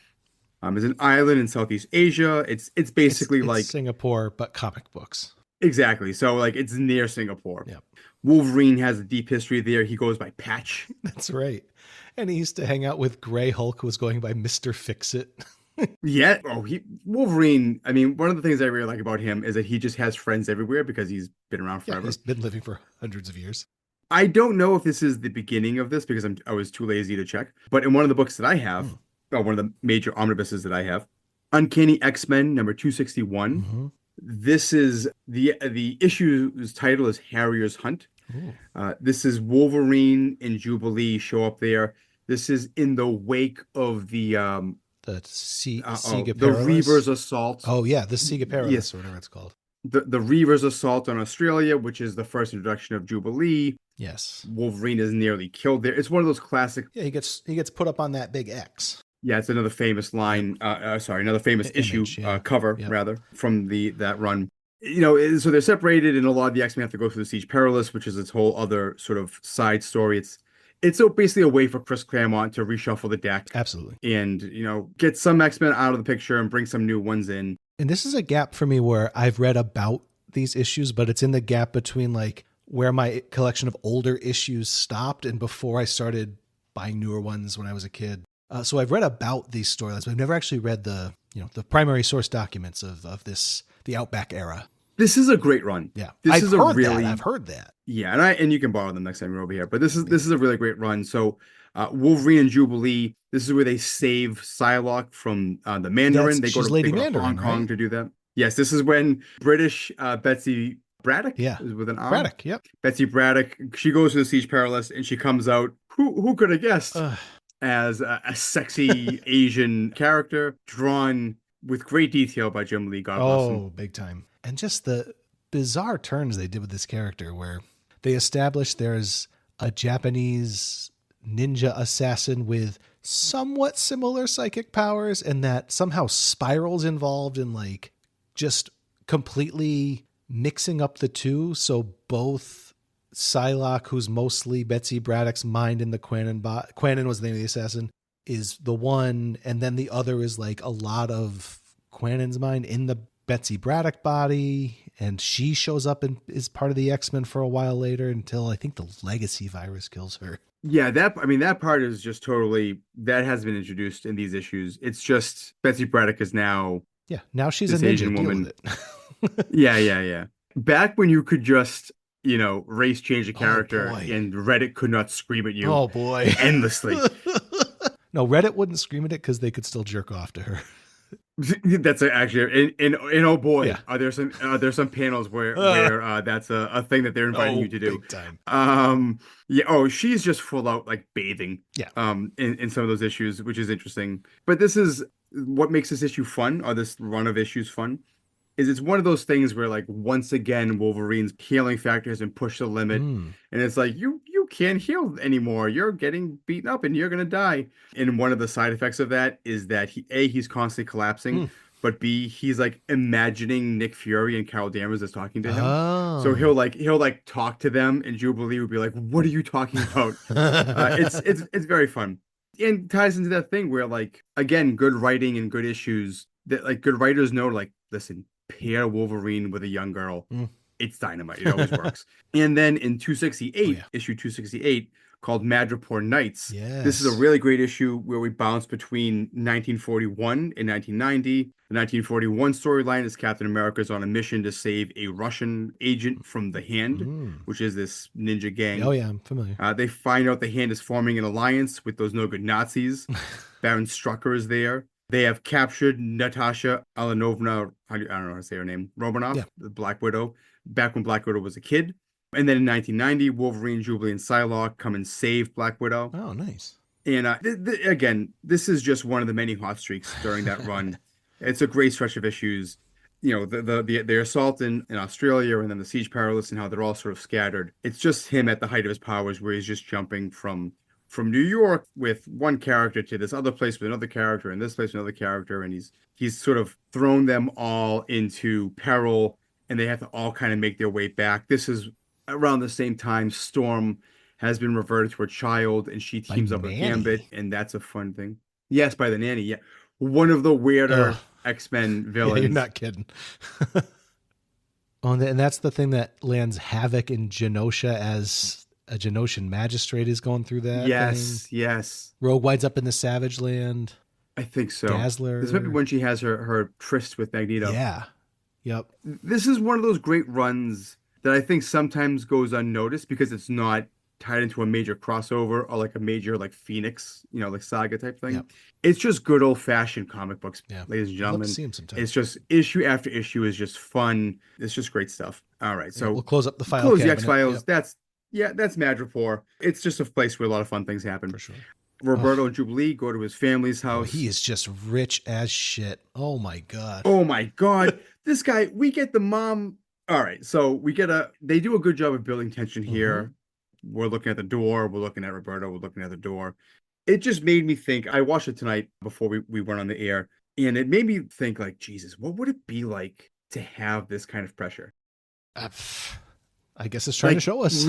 It's an island in Southeast Asia. It's basically like Singapore, but comic books. Exactly. So like it's near Singapore. Yep. Wolverine has a deep history there. He goes by Patch. That's right. And he used to hang out with Grey Hulk, who was going by Mr. Fix-It. Yeah. Oh, Wolverine. I mean, one of the things I really like about him is that he just has friends everywhere because he's been around forever. Yeah, he's been living for hundreds of years. I don't know if this is the beginning of this because I was too lazy to check. But in one of the books that I have, one of the major omnibuses that I have, Uncanny X-Men number 261. Mm-hmm. This is the issue's title is Harrier's Hunt. This is Wolverine and Jubilee show up there. This is in the wake of the Siga the Reavers assault. Oh yeah, the Siga Perilous, yes. or whatever it's called. the Reaver's assault on Australia, which is the first introduction of Jubilee. Yes. Wolverine is nearly killed there. It's one of those classic. Yeah, he gets put up on that big X. Yeah, it's another famous line. Another famous issue yeah. cover rather from that run. So they're separated, and a lot of the X-Men have to go through the Siege Perilous, which is its whole other sort of side story. It's basically a way for Chris Claremont to reshuffle the deck. Absolutely. And, get some X-Men out of the picture and bring some new ones in. And this is a gap for me where I've read about these issues, but it's in the gap between like where my collection of older issues stopped and before I started buying newer ones when I was a kid. So I've read about these storylines, but I've never actually read the primary source documents of the Outback era. This is a great run. Yeah. I've heard that. Yeah, and you can borrow them next time you're over here. But this is a really great run. So Wolverine and Jubilee, this is where they save Psylocke from the Mandarin. They go to Hong Kong to do that. Yes, this is when British Betsy Braddock, with an R. Braddock, yep. Betsy Braddock, she goes to the Siege Perilous and she comes out. Who could have guessed? As a sexy Asian character drawn with great detail by Jim Lee. God bless him. Oh, big time. And just the bizarre turns they did with this character where they established there's a Japanese ninja assassin with somewhat similar psychic powers and that somehow Spiral's involved in like just completely mixing up the two. So both Psylocke, who's mostly Betsy Braddock's mind in the Quanon was the name of the assassin, is the one, and then the other is like a lot of Quanon's mind in the Betsy Braddock body, and she shows up and is part of the X-Men for a while later until I think the Legacy virus kills her. Yeah, that part is just totally, that has been introduced in these issues. It's just Betsy Braddock is now she's a ninja Asian woman. Yeah. Back when you could just race change a character and Reddit could not scream at you. Oh boy. Endlessly. No, Reddit wouldn't scream at it because they could still jerk off to her. That's actually, and oh boy, are there some panels where that's a thing that they're inviting you to do. Big time. She's just full out like bathing. Yeah. In some of those issues, which is interesting. But this is what makes this issue fun, or this run of issues fun. Is it's one of those things where like once again Wolverine's healing factor has been pushed to the limit, and it's like you can't heal anymore. You're getting beaten up and you're gonna die. And one of the side effects of that is that he's constantly collapsing, but B, he's like imagining Nick Fury and Carol Danvers is talking to him. Oh. So he'll talk to them, and Jubilee would be like, "What are you talking about?" It's very fun, and ties into that thing where like again good writing and good issues that like good writers know like listen. Pair Wolverine with a young girl. It's dynamite. It always works. And then in 268, issue 268, called Madripoor Nights. Yes. This is a really great issue where we bounce between 1941 and 1990. The 1941 storyline is Captain America's on a mission to save a Russian agent from the Hand, which is this ninja gang. Oh yeah, I'm familiar. They find out the Hand is forming an alliance with those no good Nazis. Baron Strucker is there. They have captured Natasha Alanovna, I don't know how to say her name, Romanoff, the Black Widow, back when Black Widow was a kid. And then in 1990, Wolverine, Jubilee, and Psylocke come and save Black Widow. Oh, nice. And again, this is just one of the many hot streaks during that run. It's a great stretch of issues. The assault in Australia and then the Siege Perilous and how they're all sort of scattered. It's just him at the height of his powers where he's just jumping from New York with one character to this other place with another character and this place with another character. And he's sort of thrown them all into peril and they have to all kind of make their way back. This is around the same time Storm has been reverted to a child and she teams up with Gambit. And that's a fun thing. Yes, by the nanny. Yeah. One of the weirder X-Men villains. Yeah, you're not kidding. And that's the thing that lands Havoc in Genosha as a Genosian magistrate is going through that. Yes. Rogue winds up in the Savage Land. I think so. Dazzler. This might be when she has her tryst with Magneto. Yeah. Yep. This is one of those great runs that I think sometimes goes unnoticed because it's not tied into a major crossover or like a major like Phoenix, like saga type thing. Yep. It's just good old fashioned comic books, ladies and gentlemen. See him sometime. It's just issue after issue is just fun. It's just great stuff. All right, so we'll close up the file. Close the X-Files. Yep. That's Madripoor. It's just a place where a lot of fun things happen. For sure. Roberto and Jubilee go to his family's house. He is just rich as shit. Oh my god. this guy, we get the mom. All right, so they do a good job of building tension here. We're looking at the door. We're looking at Roberto. We're looking at the door. It just made me think. I watched it tonight before we went on the air, and it made me think, like, Jesus, what would it be like to have this kind of pressure? I guess it's trying to show us.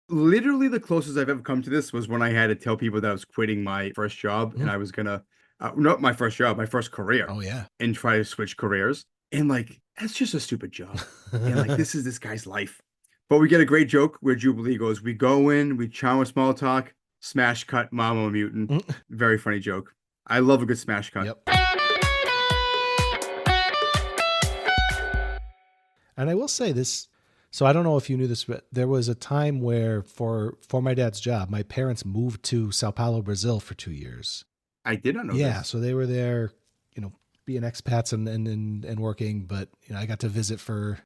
Literally, the closest I've ever come to this was when I had to tell people that I was quitting my first job, and I was gonna, not my first job, my first career. Oh yeah, and try to switch careers. And like, that's just a stupid job. And like, this is this guy's life. But we get a great joke where Jubilee goes, we go in, we chow with small talk, smash cut, Mama Mutant. Very funny joke. I love a good smash cut. Yep. And I will say this, so I don't know if you knew this, but there was a time where for my dad's job, my parents moved to Sao Paulo, Brazil for 2 years. I did not know Yeah, this. so they were there, being expats and working, but I got to visit for,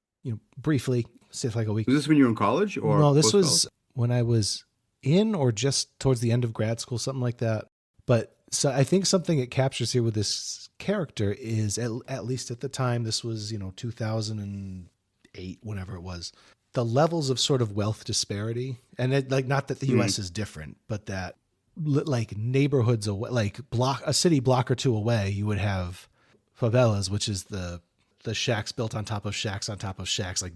briefly, say like a week. Was this when you were in college or? No, this was when I was in or just towards the end of grad school, something like that. But so I think something it captures here with this character is at least at the time, this was, 2008, whenever it was, the levels of sort of wealth disparity. And not that the US is different, but that like neighborhoods away, like a city block or two away, you would have favelas, which is the shacks built on top of shacks on top of shacks, like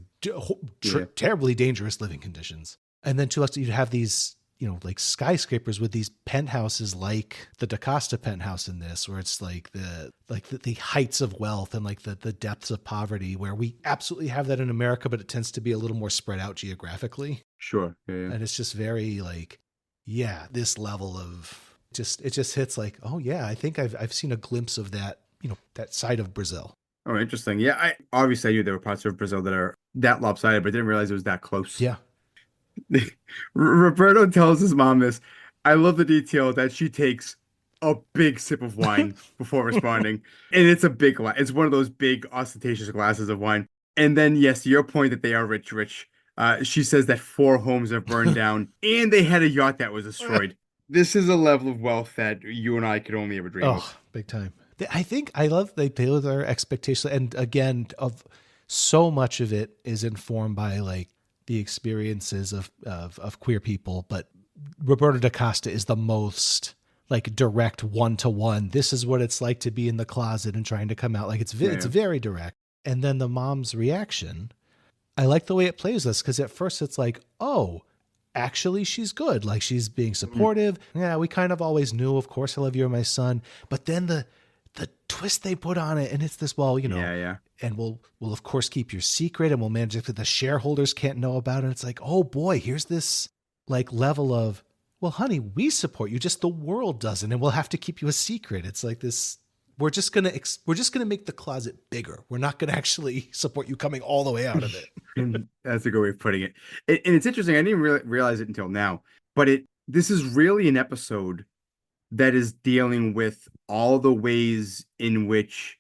terribly dangerous living conditions. And then to us, you'd have these, like skyscrapers with these penthouses, like the DaCosta penthouse in this, where it's like the heights of wealth and like the depths of poverty, where we absolutely have that in America, but it tends to be a little more spread out geographically. Sure. Yeah. And it's just very like, this level of it just hits like, oh yeah, I think I've seen a glimpse of that, that side of Brazil. Oh, interesting. Yeah. I obviously knew there were parts of Brazil that are that lopsided, but didn't realize it was that close. Yeah. Roberto tells his mom this. I love the detail that she takes a big sip of wine before responding. And it's a big glass. It's one of those big ostentatious glasses of wine. And then, yes, to your point that they are rich. She says that 4 homes have burned down and they had a yacht that was destroyed. This is a level of wealth that you and I could only ever dream of. Big time. I love they play with our expectations. And again, of so much of it is informed by like the experiences of queer people. But Roberto DaCosta is the most like direct one-to-one. This is what it's like to be in the closet and trying to come out. Like it's very direct. And then the mom's reaction, I like the way it plays this, because at first it's like, oh, actually she's good. Like she's being supportive. Yeah, we kind of always knew, of course I love you, you're my son. But then the twist they put on it, and it's this, and we'll of course keep your secret, and we'll manage it that the shareholders can't know about it. It's like, oh boy, here's this like level of, well, honey, we support you, just the world doesn't, and we'll have to keep you a secret. It's like this, we're just gonna make the closet bigger. We're not gonna actually support you coming all the way out of it. And that's a good way of putting it. And it's interesting. I didn't realize it until now, but this is really an episode that is dealing with all the ways in which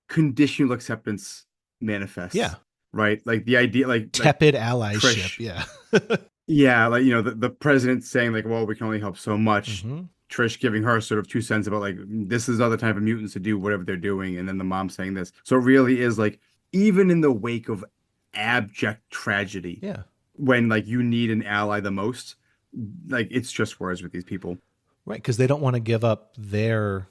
conditional acceptance manifests. Yeah. Right. Like the idea, like tepid allyship. Trish. Yeah. Yeah. Like, the president saying like, well, we can only help so much. Mm-hmm. Trish giving her sort of 2 cents about like, this is other type of mutants to do whatever they're doing. And then the mom saying this. So it really is like, even in the wake of abject tragedy. Yeah. When like you need an ally the most, like it's just words with these people. Right, because they don't want to give up their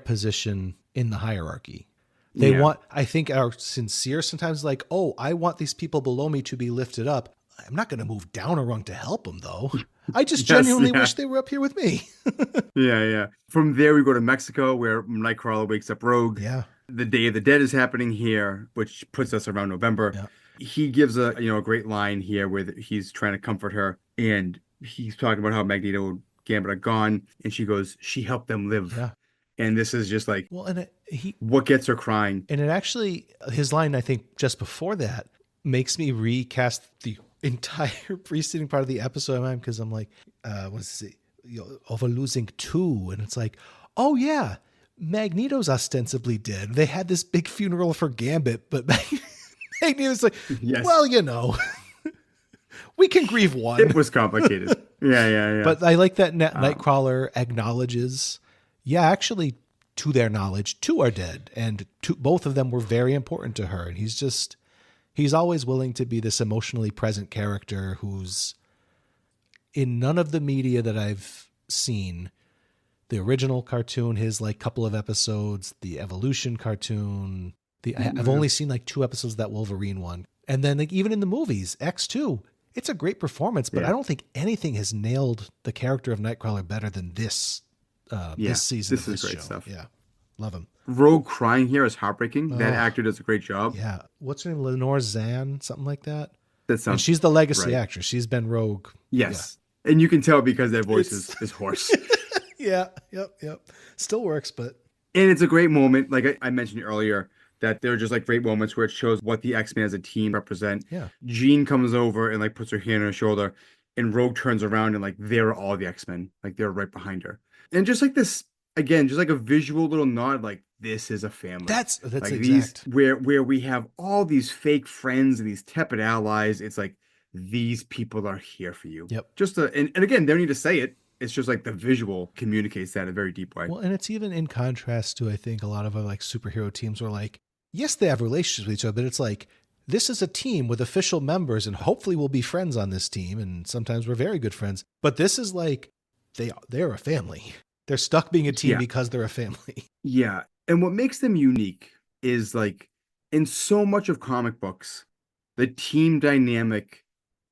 position in the hierarchy. They want, I think, are sincere sometimes, like, oh, I want these people below me to be lifted up. I'm not going to move down a rung to help them, though. I just genuinely wish they were up here with me. Yeah. From there, we go to Mexico, where Nightcrawler wakes up Rogue. Yeah. The Day of the Dead is happening here, which puts us around November. Yeah. He gives a great line here where he's trying to comfort her, and he's talking about how Magneto and Gambit are gone, and she goes, she helped them live. Yeah. And this is just like, well, and what gets her crying? And it actually, his line, I think, just before that, makes me recast the entire preceding part of the episode, because I'm like, over losing 2, and it's like, oh yeah, Magneto's ostensibly dead. They had this big funeral for Gambit, but Magneto's like, yes. Well, we can grieve one. It was complicated. Yeah. But I like that Nightcrawler acknowledges, actually, to their knowledge, two are dead. And both of them were very important to her. And he's always willing to be this emotionally present character who's in none of the media that I've seen. The original cartoon, his like couple of episodes, the Evolution cartoon, I've only seen like 2 episodes of that Wolverine one. And then like even in the movies, X2, it's a great performance, but I don't think anything has nailed the character of Nightcrawler better than this season. This is great stuff. Yeah. Love him. Rogue crying here is heartbreaking. That actor does a great job. Yeah. What's her name? Lenore Zan, something like that. And she's the legacy actress. She's been Rogue. Yes. Yeah. And you can tell because their voice is hoarse. Yeah. Yep. Still works, but. And it's a great moment. Like I mentioned earlier, that they're just like great moments where it shows what the X-Men as a team represent. Yeah. Jean comes over and like puts her hand on her shoulder, and Rogue turns around and like they're all the X-Men. Like they're right behind her. And just like this, again, just like a visual little nod, like this is a family. That's like exact. Where we have all these fake friends and these tepid allies. It's like these people are here for you. Yep. And again, they don't need to say it. It's just like the visual communicates that in a very deep way. Well, and it's even in contrast to, I think, a lot of like superhero teams where like, yes, they have relationships with each other, but it's like, this is a team with official members and hopefully we'll be friends on this team. And sometimes we're very good friends, but this is like, they're a family. They're stuck being a team because they're a family. Yeah. And what makes them unique is like in so much of comic books, the team dynamic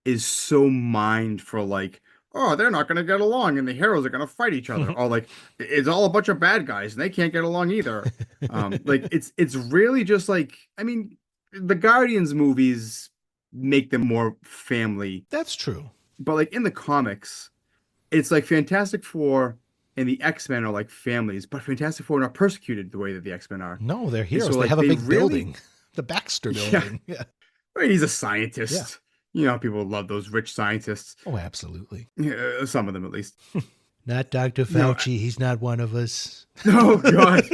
is so mined for like, oh, they're not going to get along and the heroes are going to fight each other. Or like, it's all a bunch of bad guys and they can't get along either. Like it's really just like, I mean, the Guardians movies make them more family. That's true. But like in the comics, it's like Fantastic Four and the X-Men are like families, but Fantastic Four are not persecuted the way that the X-Men are. No, they're heroes. So, they like, have a big building. The Baxter building. Yeah. Right, he's a scientist. Yeah. You know, people love those rich scientists. Oh, absolutely. Yeah, some of them at least. Not Dr. Fauci. He's not one of us. Oh, God.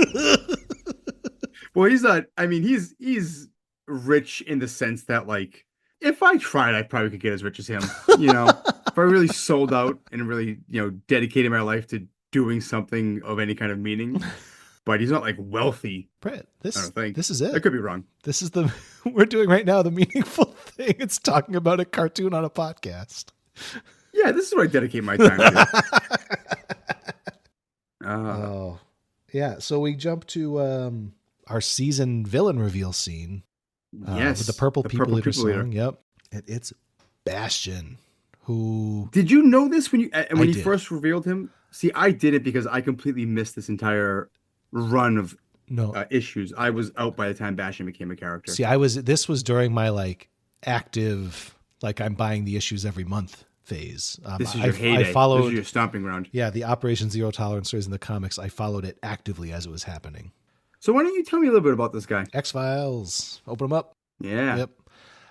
Well, he's not. I mean, he's rich in the sense that, like, if I tried, I probably could get as rich as him. You know, if I really sold out and really, dedicated my life to doing something of any kind of meaning. But he's not like wealthy. Bret, I don't think. This is it. I could be wrong. This is we're doing right now, the meaningful thing. It's talking about a cartoon on a podcast. Yeah, this is what I dedicate my time to. Yeah. So we jump to our season villain reveal scene. Yes. With the Purple People Eater song. Yep. And it's Bastion, who... Did you know this when you first revealed him? See, I did it because I completely missed this entire run of issues. I was out by the time Bastion became a character. See, this was during my like active, like I'm buying the issues every month phase. This is your heyday. I followed, this is your stomping ground. Yeah, the Operation Zero Tolerance stories in the comics. I followed it actively as it was happening. So why don't you tell me a little bit about this guy? X-Files. Open them up. Yeah.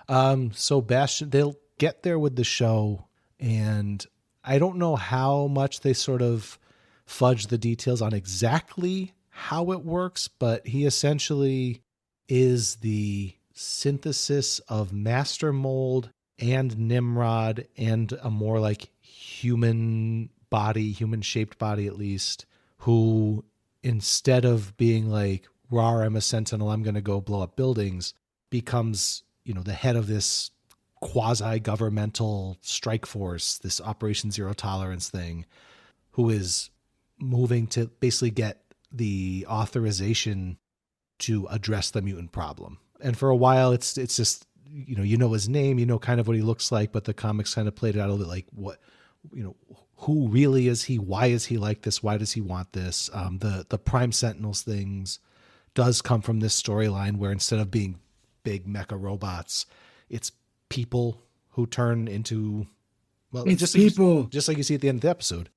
Yep. So Bastion, they'll get there with the show, and I don't know how much they sort of fudge the details on exactly how it works, but he essentially is the synthesis of Master Mold and Nimrod and a more like human shaped body at least, who instead of being like, rawr, I'm a sentinel, I'm going to go blow up buildings, becomes, the head of this quasi-governmental strike force, this Operation Zero Tolerance thing, who is moving to basically get the authorization to address the mutant problem. And for a while, it's just, his name, kind of what he looks like, but the comics kind of played it out a little bit like what, who really is he? Why is he like this? Why does he want this? The Prime Sentinels things does come from this storyline where instead of being big mecha robots, it's people who turn into, it's people, just like you see at the end of the episode.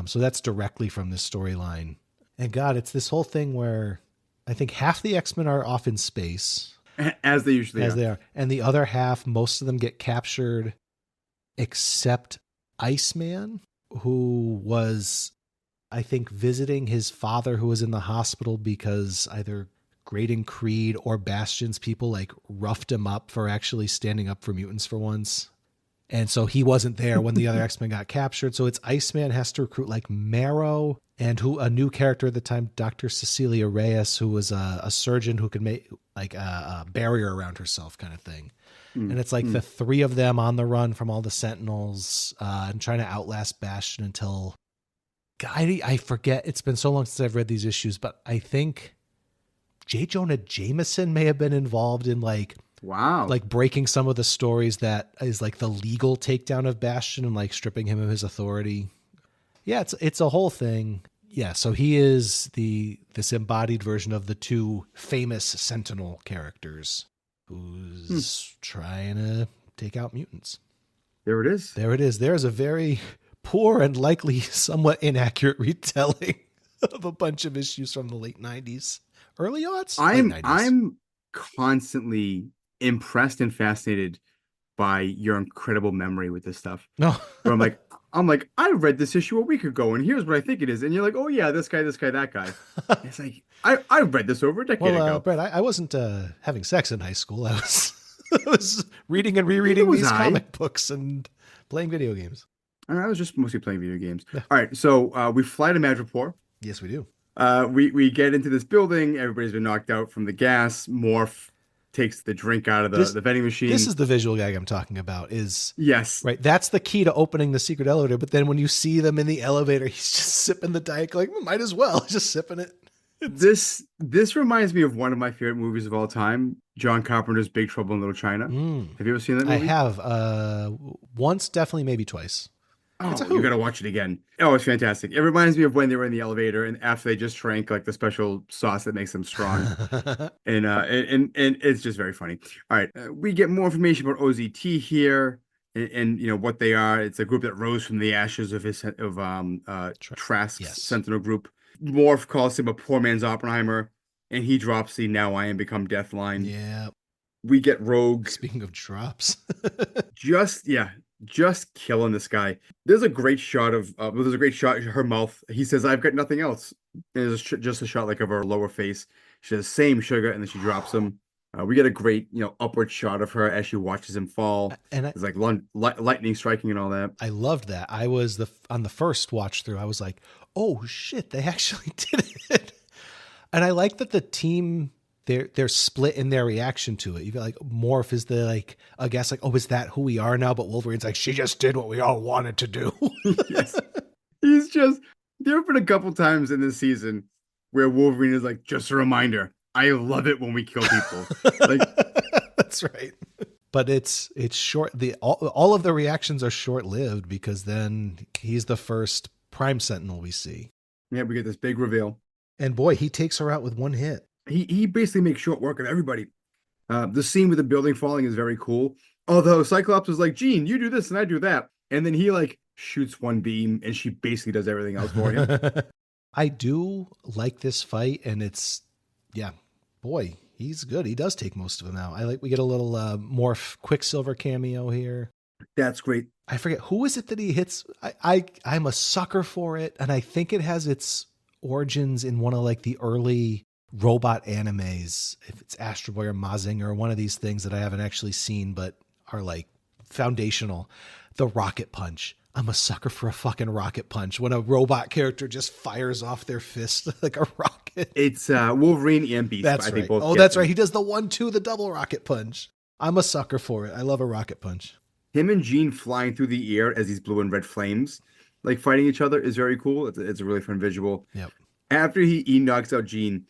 So that's directly from this storyline. And God, it's this whole thing where I think half the X-Men are off in space, as they usually are, and the other half, most of them get captured, except Iceman, who was, I think, visiting his father who was in the hospital because either Graydon Creed or Bastion's people like roughed him up for actually standing up for mutants for once. And so he wasn't there when the other X-Men got captured. So it's Iceman has to recruit like Marrow and a new character at the time, Dr. Cecilia Reyes, who was a surgeon who could make like a barrier around herself kind of thing. And it's like the three of them on the run from all the Sentinels and trying to outlast Bastion until I forget. It's been so long since I've read these issues, but I think J. Jonah Jameson may have been involved in like breaking some of the stories that is like the legal takedown of Bastion and like stripping him of his authority. Yeah, it's a whole thing. Yeah, so he is this embodied version of the two famous Sentinel characters who's trying to take out mutants. There it is. There's a very poor and likely somewhat inaccurate retelling of a bunch of issues from the late 90s, early aughts. I'm constantly impressed and fascinated by your incredible memory with this stuff. No, I'm like, I read this issue a week ago, and here's what I think it is. And you're like, oh yeah, this guy, that guy. It's like I read this over a decade ago. Bret, I wasn't having sex in high school. I was reading and rereading these comic books and playing video games. I was just mostly playing video games. Yeah. All right, so we fly to Madripoor. Yes, we do. We get into this building. Everybody's been knocked out from the gas. Morph takes the drink out of the vending machine. This is the visual gag I'm talking about. Yes. Right. That's the key to opening the secret elevator. But then when you see them in the elevator, he's just sipping the Diet Coke. Might as well. He's just sipping it. This reminds me of one of my favorite movies of all time, John Carpenter's Big Trouble in Little China. Have you ever seen that movie? I have. Once, definitely, maybe twice. Oh, you got to watch it again. Oh, it's fantastic. It reminds me of when they were in the elevator and after they just drank like the special sauce that makes them strong. and it's just very funny. All right. We get more information about OZT here and you know what they are. It's a group that rose from the ashes of Trask's Sentinel group. Morph calls him a poor man's Oppenheimer and he drops the "Now I am become Death" line. Yeah. We get Rogue. Speaking of drops. Just killing this guy. There's a great shot of her mouth. He says, "I've got nothing else." And there's just a shot like of her lower face. She says, "Same sugar," and then she drops him. We get a great upward shot of her as she watches him fall. And it's like lightning striking and all that. I loved that. I was on the first watch through. I was like, "Oh shit, they actually did it!" And I like that the team. They're split in their reaction to it. You've got like Morph is I guess like, oh, is that who we are now? But Wolverine's like, she just did what we all wanted to do. Yes. There have been a couple times in this season where Wolverine is like, just a reminder, I love it when we kill people. That's right. But it's short. All of the reactions are short-lived because then he's the first Prime Sentinel we see. Yeah, we get this big reveal. And boy, he takes her out with one hit. He basically makes short work of everybody. The scene with the building falling is very cool. Although Cyclops was like, Jean, you do this and I do that. And then he shoots one beam and she basically does everything else for him. I do like this fight and boy, he's good. He does take most of them out. We get a little Morph Quicksilver cameo here. That's great. I forget, who is it that he hits? I'm a sucker for it. And I think it has its origins in one of the early robot animes, if it's Astro Boy or Mazinger or one of these things that I haven't actually seen but are foundational. The rocket punch. I'm a sucker for a fucking rocket punch when a robot character just fires off their fist like a rocket. It's Wolverine and Beast. That's right. That's right. He does the 1-2, the double rocket punch. I'm a sucker for it. I love a rocket punch. Him and Jean flying through the air as these blue and red flames fighting each other is very cool. It's a really fun visual. Yep. After he knocks out Jean,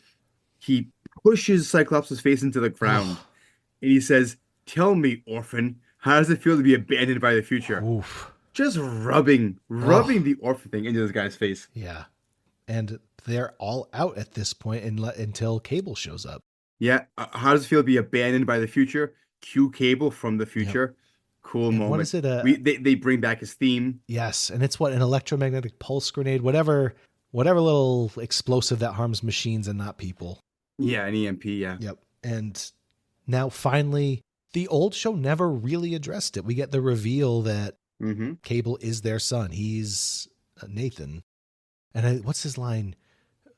he pushes Cyclops' face into the ground and he says, "Tell me, orphan, how does it feel to be abandoned by the future?" Oof. Just rubbing the orphan thing into this guy's face. Yeah. And they're all out at this point until Cable shows up. Yeah. How does it feel to be abandoned by the future? Cue Cable from the future. Yep. Cool moment. What is it? They bring back his theme. Yes. And it's an electromagnetic pulse grenade, whatever little explosive that harms machines and not people. Yeah, an EMP, yeah. Yep. And now finally, the old show never really addressed it. We get the reveal that Cable is their son. He's Nathan. And what's his line?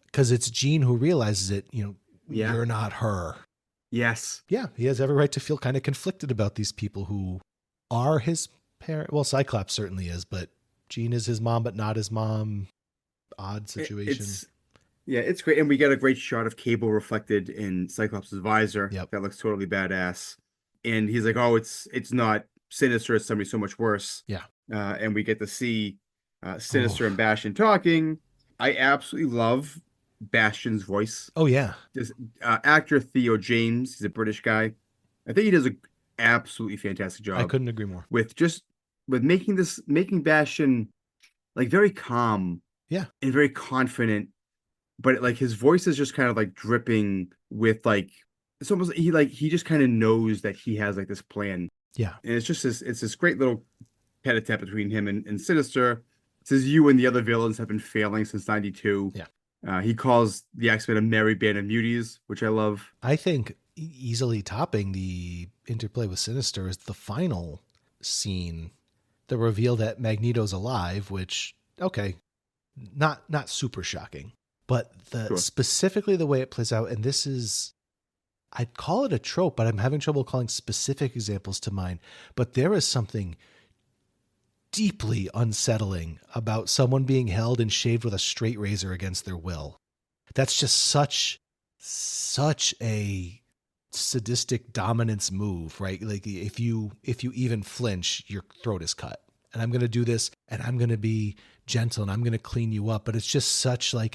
Because it's Jean who realizes it, you're not her. Yes. Yeah, he has every right to feel kind of conflicted about these people who are his parent. Well, Cyclops certainly is, but Jean is his mom, but not his mom. Odd situation. It's yeah, it's great, and we get a great shot of Cable reflected in Cyclops' visor. Yep. That looks totally badass. And he's like, "Oh, it's not Sinister. It's somebody so much worse." Yeah. And we get to see Oh. Sinister and Bastion talking. I absolutely love Bastion's voice. Oh yeah. This actor Theo James, he's a British guy. I think he does a absolutely fantastic I job couldn't agree more. with making Bastion like very calm Yeah. and very confident, but like his voice is just kind of like dripping with like it's almost he just kind of knows that he has like this plan. Yeah. And it's this great little tete-a-tete between him and Sinister. It says you and the other villains have been failing since '92. Yeah. He calls the X-Men a merry band of muties, which I love. I think easily topping the interplay with Sinister is the final scene, the reveal that Magneto's alive, which okay, not super shocking, but Sure. specifically the way it plays out, and this is, I'd call it a trope, but I'm having trouble calling specific examples to mind. But there is something deeply unsettling about someone being held and shaved with a straight razor against their will. That's just such a sadistic dominance move, right? Like if you even flinch, your throat is cut. And I'm going to do this and I'm going to be gentle and I'm going to clean you up, but it's just such like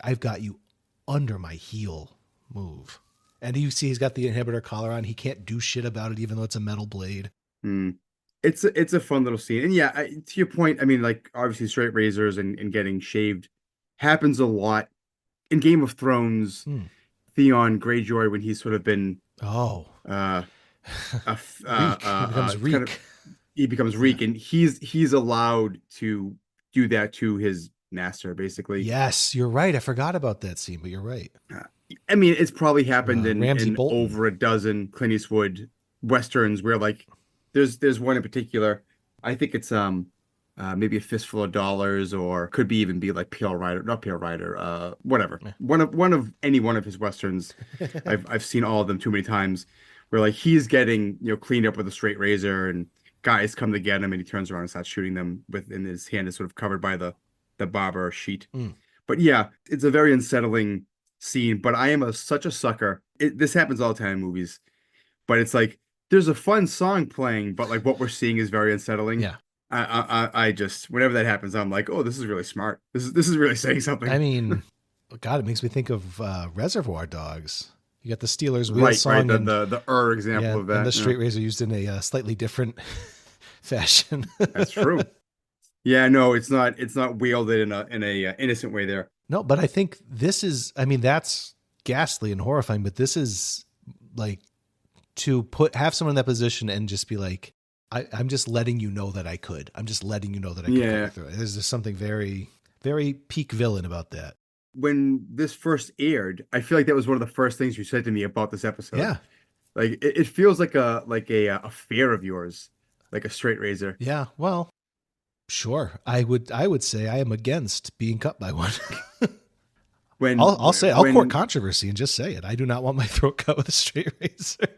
I've got you under my heel move. And you see he's got the inhibitor collar on. He can't do shit about it even though it's a metal blade. It's a fun little scene. And yeah, to your point, I mean, like obviously straight razors and getting shaved happens a lot in Game of Thrones. Theon Greyjoy, when he's sort of been he becomes Reek, and he's allowed to do that to his master, basically. Yes, you're right. I forgot about that scene, but you're right. I mean, it's probably happened in over a dozen Clint Eastwood westerns where like there's one in particular. I think it's maybe A Fistful of Dollars, or could be even be like Pale Rider, not Pale Rider, whatever. Yeah. One of any one of his westerns. I've seen all of them too many times, where like he's getting cleaned up with a straight razor, and guys come to get him, and he turns around and starts shooting them and his hand is sort of covered by the barber sheet. But yeah, it's a very unsettling scene. But I am such a sucker. This happens all the time in movies, but it's like there's a fun song playing, but like what we're seeing is very unsettling. Yeah. I just whenever that happens, I'm like, oh, this is really smart. This is really saying something. I mean, God, it makes me think of Reservoir Dogs. You got the Steelers wheel song, right? The example of that, and the straight razor used in a slightly different fashion. That's true. Yeah, no, it's not wielded in a innocent way there. No, but I think this is. I mean, that's ghastly and horrifying. But this is like to have someone in that position and just be like, I'm just letting you know that I could. I'm just letting you know that I could go through it. There's just something very, very peak villain about that. When this first aired, I feel like that was one of the first things you said to me about this episode. Yeah. Like it feels like a fear of yours, like a straight razor. Yeah. Well, sure. I would say I am against being cut by one. I'll court controversy and just say it. I do not want my throat cut with a straight razor.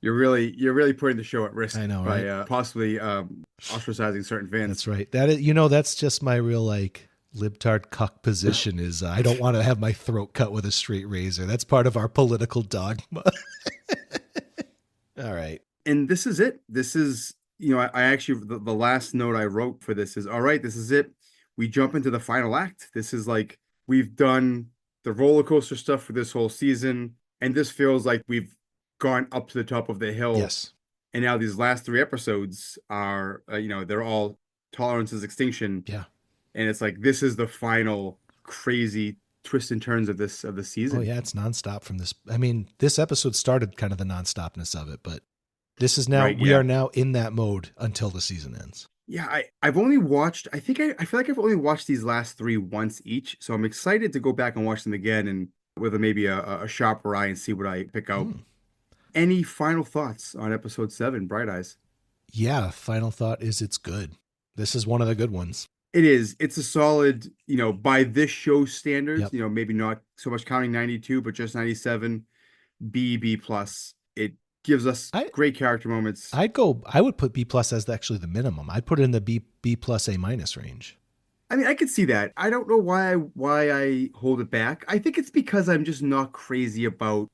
You're really putting the show at risk. I know, by right? Possibly ostracizing certain fans. That's right. That is, that's just my real like libtard cuck position is I don't want to have my throat cut with a straight razor. That's part of our political dogma. All right. And this is it. This is, I actually, the last note I wrote for this is, all right, this is it. We jump into the final act. This is like, we've done the roller coaster stuff for this whole season. And this feels like we've gone up to the top of the hill. Yes. And now these last 3 episodes are, they're all Tolerance's Extinction. Yeah. And it's like, this is the final crazy twists and turns of the season. Oh yeah. It's nonstop from this. I mean, this episode started kind of the nonstopness of it, but this is now, we are now in that mode until the season ends. Yeah. I've only watched, I feel like I've only watched these last 3 once each. So I'm excited to go back and watch them again and with maybe a sharper eye and see what I pick out. Any final thoughts on episode 7, Bright Eyes? Yeah, final thought is it's good. This is one of the good ones. It is. It's a solid, by this show standards, Yep. Maybe not so much counting 92, but just 97, B plus. gives us I great character moments. I would put B plus as actually the minimum. I'd put it in the B plus A minus range. I mean, I could see that. I don't know why I hold it back. I think it's because I'm just not crazy about.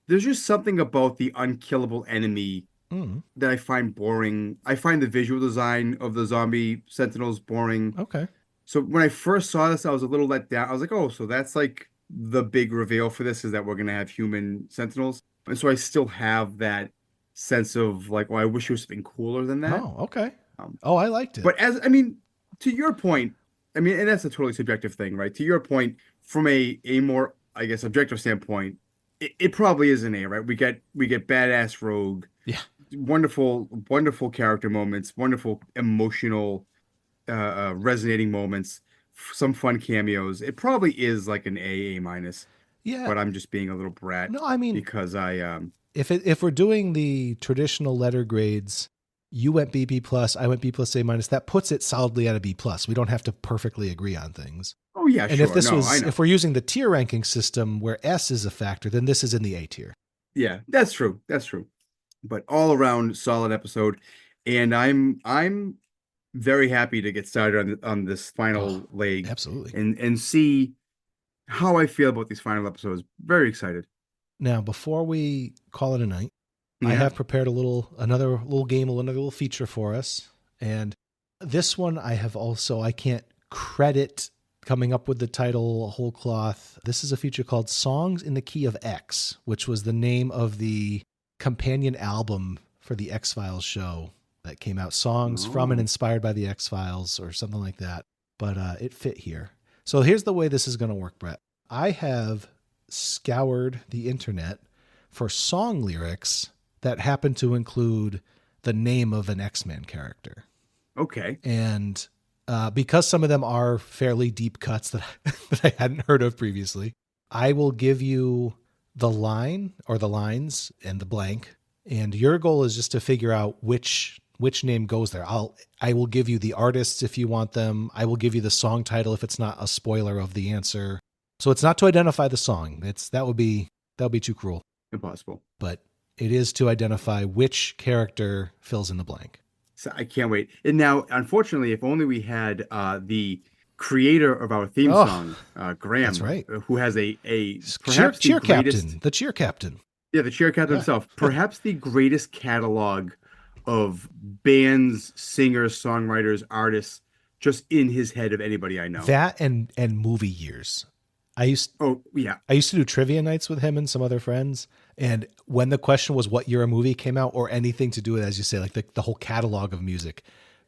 There's just something about the unkillable enemy Mm, that I find boring. I find the visual design of the zombie sentinels boring. okay. So when I first saw this, I was a little let down. I was like, oh, so that's like the big reveal for this is that we're gonna have human sentinels. And so I still have that sense of like, oh, I wish it was something cooler than that. Oh, okay. Um, Oh, I liked it. but as I mean, to your point, I mean, and that's a totally subjective thing, right? To your point, from a more, I guess, objective standpoint, it probably is an A, right? We get badass rogue, Yeah. wonderful character moments, wonderful emotional resonating moments, some fun cameos. It probably is like an A minus, Yeah. but I'm just being a little brat No, I mean, because I if we're doing the traditional letter grades, you went B plus, I went B plus A minus. That puts it solidly at a B plus. We don't have to perfectly agree on things. oh yeah, And sure. if this No, was, I know. if we're using the tier ranking system where S is a factor, then this is in the A tier. Yeah, that's true. That's true. But all around solid episode, and I'm very happy to get started on this final Oh, leg absolutely. and see how I feel about these final episodes. Very excited. Now, before we call it a night, I Yeah. have prepared another little game, another little feature for us. And this one I can't credit coming up with the title whole cloth. This is a feature called Songs in the Key of X, which was the name of the companion album for the X-Files show that came out. Songs from and inspired by the X-Files or something like that. But it fit here. So here's the way this is going to work, Brett. I have scoured the internet for song lyrics that happen to include the name of an X-Men character. Okay. And because some of them are fairly deep cuts that I hadn't heard of previously, I will give you the line or the lines and the blank. And your goal is just to figure out which name goes there. I will give you the artists if you want them. I will give you the song title if it's not a spoiler of the answer. So it's not to identify the song. That would be too cruel. Impossible. But it is to identify which character fills in the blank. So I can't wait. And now, unfortunately, if only we had the creator of our theme song, Graham, that's right. Who has a cheer perhaps the greatest, captain, the cheer captain. Yeah, the cheer captain himself, perhaps the greatest catalog of bands, singers, songwriters, artists, just in his head of anybody I know. That and movie years. I used to do trivia nights with him and some other friends. And when the question was what year a movie came out or anything to do with, as you say, like the whole catalog of music,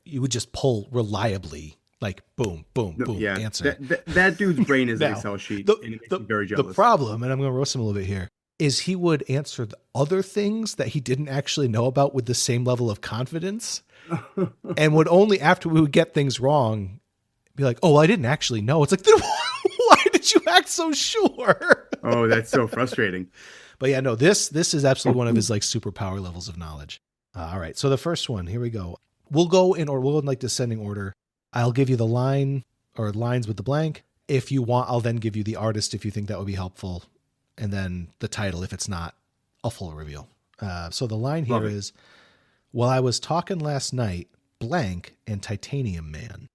you would just pull reliably, like boom, boom, boom, answer. That dude's brain is an Excel sheet. And it makes me very jealous. The problem, and I'm going to roast him a little bit here, is he would answer the other things that he didn't actually know about with the same level of confidence and would only after we would get things wrong be like, oh, I didn't actually know. It's like, then why did you act so sure? Oh, that's so frustrating. But yeah, no, this is absolutely one of his like superpower levels of knowledge. All right. So the first one, here we go. We'll go in like descending order. I'll give you the line or lines with the blank. If you want, I'll then give you the artist if you think that would be helpful. And then the title if it's not a full reveal. So the line here is, while I was talking last night, blank and Titanium Man.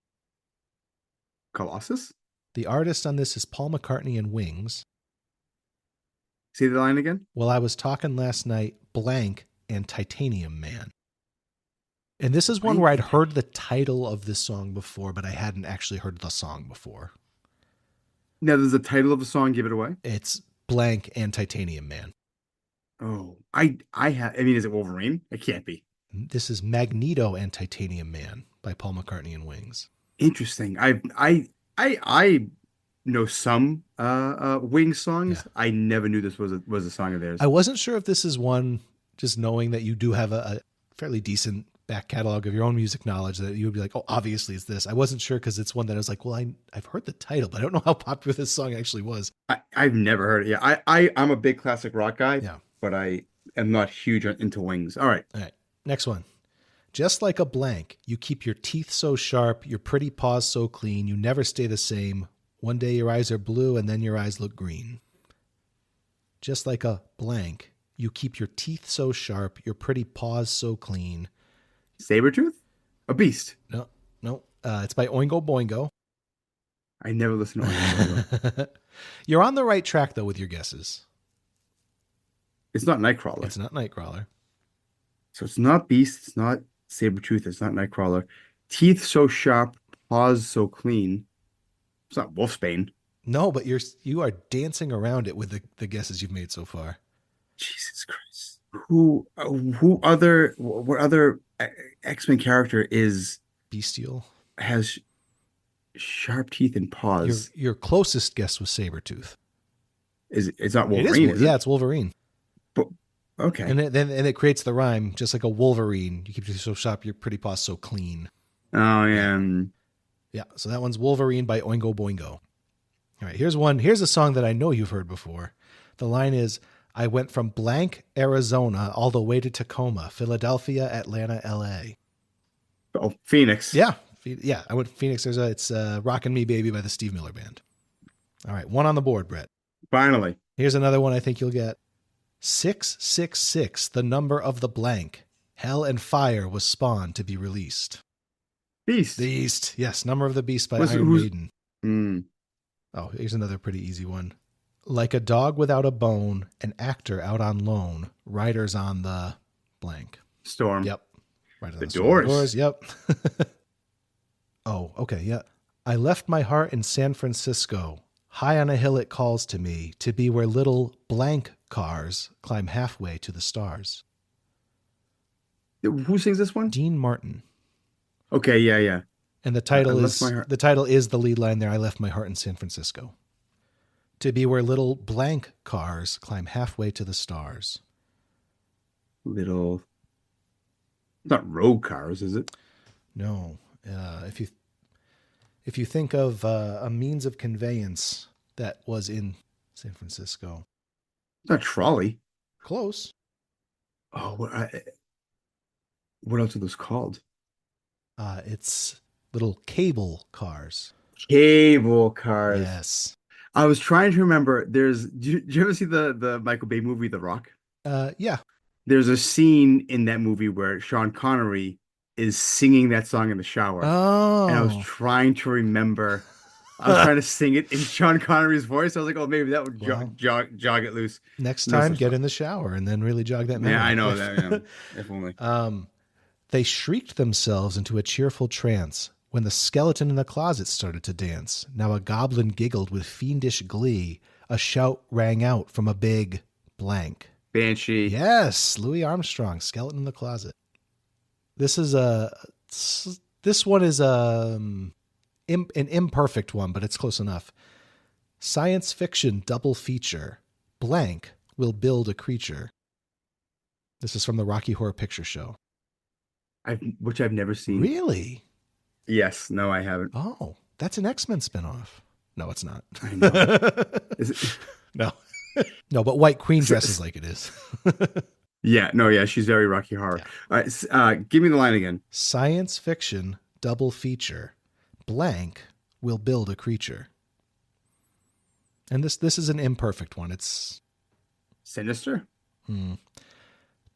Colossus? The artist on this is Paul McCartney and Wings. See the line again? While I was talking last night, blank and Titanium Man. And this is one where I'd heard the title of this song before, but I hadn't actually heard the song before. Now, there's a title of the song. Give it away. It's blank and Titanium Man. Oh, I mean, is it Wolverine? It can't be. This is Magneto and Titanium Man by Paul McCartney and Wings. Interesting. I know some Wings songs. Yeah. I never knew this was a song of theirs. I wasn't sure if this is one, just knowing that you do have a fairly decent back catalog of your own music knowledge, that you would be like, oh, obviously it's this. I wasn't sure because it's one that I was like, well, I've heard the title, but I don't know how popular this song actually was. I've never heard it. Yeah, I'm a big classic rock guy, but I am not huge into Wings. All right. Next one. Just like a blank, you keep your teeth so sharp, your pretty paws so clean, you never stay the same. One day your eyes are blue and then your eyes look green. Just like a blank, You keep your teeth so sharp, your pretty paws so clean. Sabretooth? A beast. No, no. It's by Oingo Boingo. I never listened to Oingo Boingo. You're on the right track, though, with your guesses. It's not Nightcrawler. It's not Nightcrawler. So it's not Beast. It's not Sabretooth. It's not Nightcrawler. Teeth so sharp, paws so clean. It's not Wolfsbane. No, but you are dancing around it with the guesses you've made so far. Jesus Christ. What other X-Men character is bestial? Has sharp teeth and paws. Your closest guess was Sabretooth. It's not Wolverine, is it? Yeah, it's Wolverine. But, okay. And it creates the rhyme, just like a Wolverine. You keep your teeth so sharp, your pretty paws so clean. Oh, yeah. Yeah, so that one's Wolverine by Oingo Boingo. All right, here's a song that I know you've heard before. The line is, I went from blank, Arizona, all the way to Tacoma, Philadelphia, Atlanta, L.A. Oh, Phoenix. Yeah, I went to Phoenix. It's Rockin' Me Baby by the Steve Miller Band. All right, one on the board, Brett. Finally. Here's another one I think you'll get. 666, the number of the blank. Hell and Fire was spawned to be released. Beast. Yes, Number of the Beast by Iron Maiden. Mm. Oh, here's another pretty easy one. Like a dog without a bone, an actor out on loan, riders on the blank. Storm. Yep. Right on the Doors. Doors, yep. Oh, okay, yeah. I left my heart in San Francisco. High on a hill it calls to me, to be where little blank cars climb halfway to the stars. Who sings this one? Dean Martin. Okay, yeah. And the title is the lead line there. I left my heart in San Francisco. To be where little blank cars climb halfway to the stars. Little, not road cars, is it? No. If you think of a means of conveyance that was in San Francisco. Not trolley. Close. Oh, what else are those called? It's little cable cars. Cable cars. Yes. I was trying to remember. Did you ever see the Michael Bay movie, The Rock? Yeah. There's a scene in that movie where Sean Connery is singing that song in the shower. Oh. And I was trying to remember. I was trying to sing it in Sean Connery's voice. I was like, oh, maybe that would jog it loose. Next time, get in the shower and then really jog that memory. Yeah, I know that. Yeah, if only. They shrieked themselves into a cheerful trance when the skeleton in the closet started to dance. Now a goblin giggled with fiendish glee. A shout rang out from a big blank. Banshee. Yes, Louis Armstrong, Skeleton in the Closet. This one is an imperfect one, but it's close enough. Science fiction double feature. Blank will build a creature. This is from the Rocky Horror Picture Show. Which I've never seen. Really? Yes. No, I haven't. Oh, that's an X-Men spinoff. No, it's not. I know. Is it? No. No, but White Queen dresses like it is. Yeah. She's very Rocky Horror. Yeah. All right, give me the line again. Science fiction double feature. Blank will build a creature. And this is an imperfect one. It's Sinister?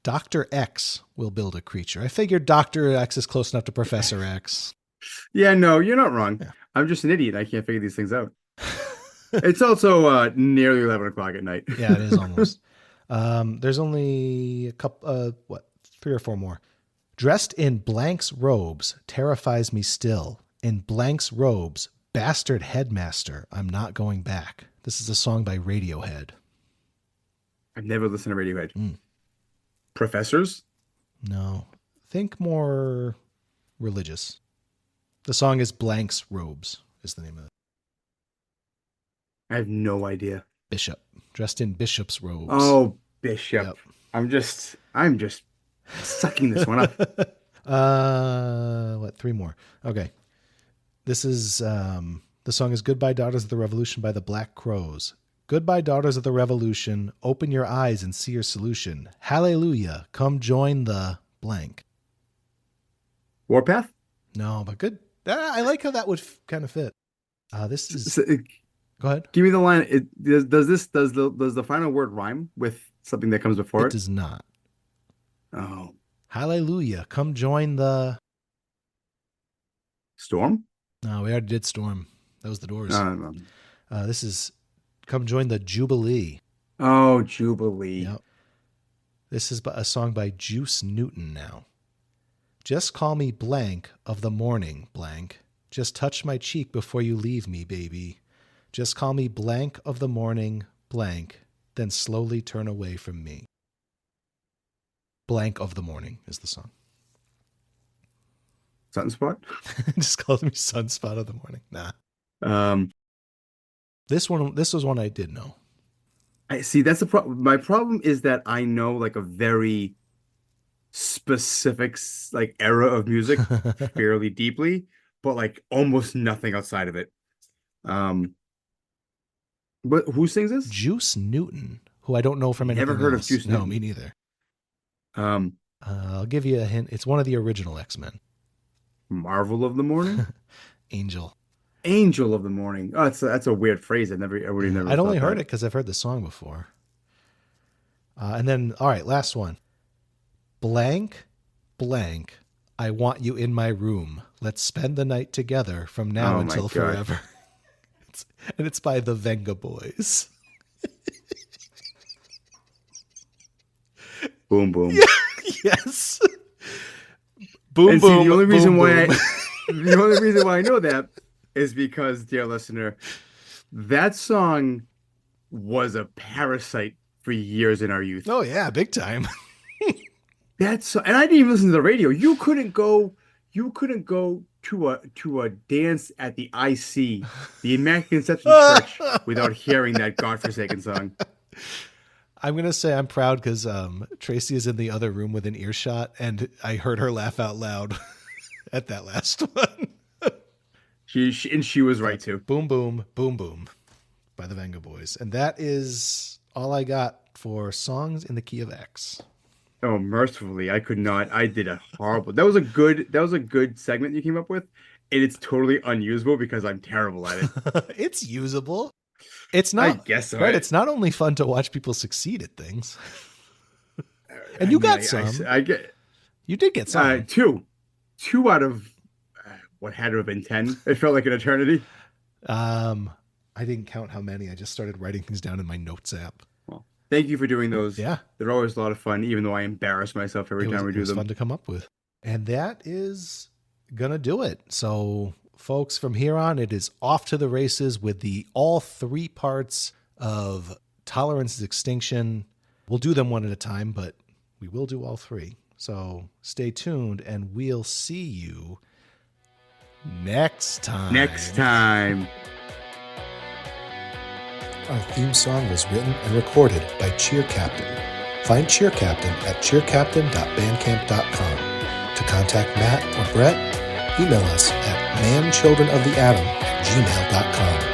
Dr. X will build a creature. I figured Dr. X is close enough to Professor X. Yeah, no, you're not wrong. Yeah. I'm just an idiot. I can't figure these things out. It's also nearly 11 o'clock at night. Yeah, it is almost. There's only a couple, 3 or 4 more. Dressed in Blank's robes terrifies me still. In Blank's robes, bastard headmaster, I'm not going back. This is a song by Radiohead. I've never listened to Radiohead. Professors? No. Think more religious. The song is Blank's Robes, is the name of it. I have no idea. Bishop. Dressed in bishop's robes. Oh, Bishop. Yep. I'm just sucking this one up. 3 more? Okay. This is, the song is Goodbye Daughters of the Revolution by the Black Crowes. Goodbye Daughters of the Revolution. Open your eyes and see your solution. Hallelujah. Come join the blank. Warpath? No, but good. I like how that would kind of fit. This is. Go ahead. Give me the line. Does the final word rhyme with something that comes before It it? does not. Oh, Hallelujah. Come join the... Storm? No, we already did Storm. That was the Doors. No. This is Come Join the Jubilee. Oh, Jubilee. Yep. This is a song by Juice Newton now. Just call me blank of the morning, blank. Just touch my cheek before you leave me, baby. Just call me blank of the morning, blank. Then slowly turn away from me. Blank of the morning is the song. Sunspot? Just calls me Sunspot of the morning. Nah. This was one I did know. I see. That's the problem. My problem is that I know like a very specific like era of music fairly deeply, but like almost nothing outside of it. But who sings this? Juice Newton, who I don't know from anything Never heard else. of Juice Newton. No, me neither. I'll give you a hint. It's one of the original X-Men. Marvel of the Morning? Angel of the Morning. Oh, that's a weird phrase. I'd only heard it because I've heard the song before. And then, all right, last one. Blank, blank. I want you in my room. Let's spend the night together from now until forever. It's by the Venga Boys. Boom, boom. Yes. Boom, and boom. See, the only boom, reason boom. why I know that is because, dear listener, that song was a parasite for years in our youth. Oh yeah, big time. And I didn't even listen to the radio. You couldn't go to a dance at the IC, the Immaculate Conception Church, without hearing that godforsaken song. I'm going to say I'm proud because Tracy is in the other room with an earshot, and I heard her laugh out loud at that last one. She was right, too. Boom, boom, boom, boom by the Venga Boys. And that is all I got for songs in the key of X. Oh, mercifully, I could not. I did a horrible... That was a good segment you came up with, and it's totally unusable because I'm terrible at it. It's usable. It's not. I guess so. Right? It's not only fun to watch people succeed at things. And you got some. You did get some. Two out of what had to have been 10. It felt like an eternity. I didn't count how many. I just started writing things down in my notes app. Well, thank you for doing those. Yeah. They're always a lot of fun, even though I embarrass myself every time we do them. It was fun to come up with. And that is going to do it. So, folks, from here on, it is off to the races with all 3 parts of Tolerance's Extinction. We'll do them one at a time, but we will do all 3. So stay tuned, and we'll see you next time. Our theme song was written and recorded by Cheer Captain. Find Cheer Captain at cheercaptain.bandcamp.com. To contact Matt or Bret, email us at manchildrenoftheatom@gmail.com.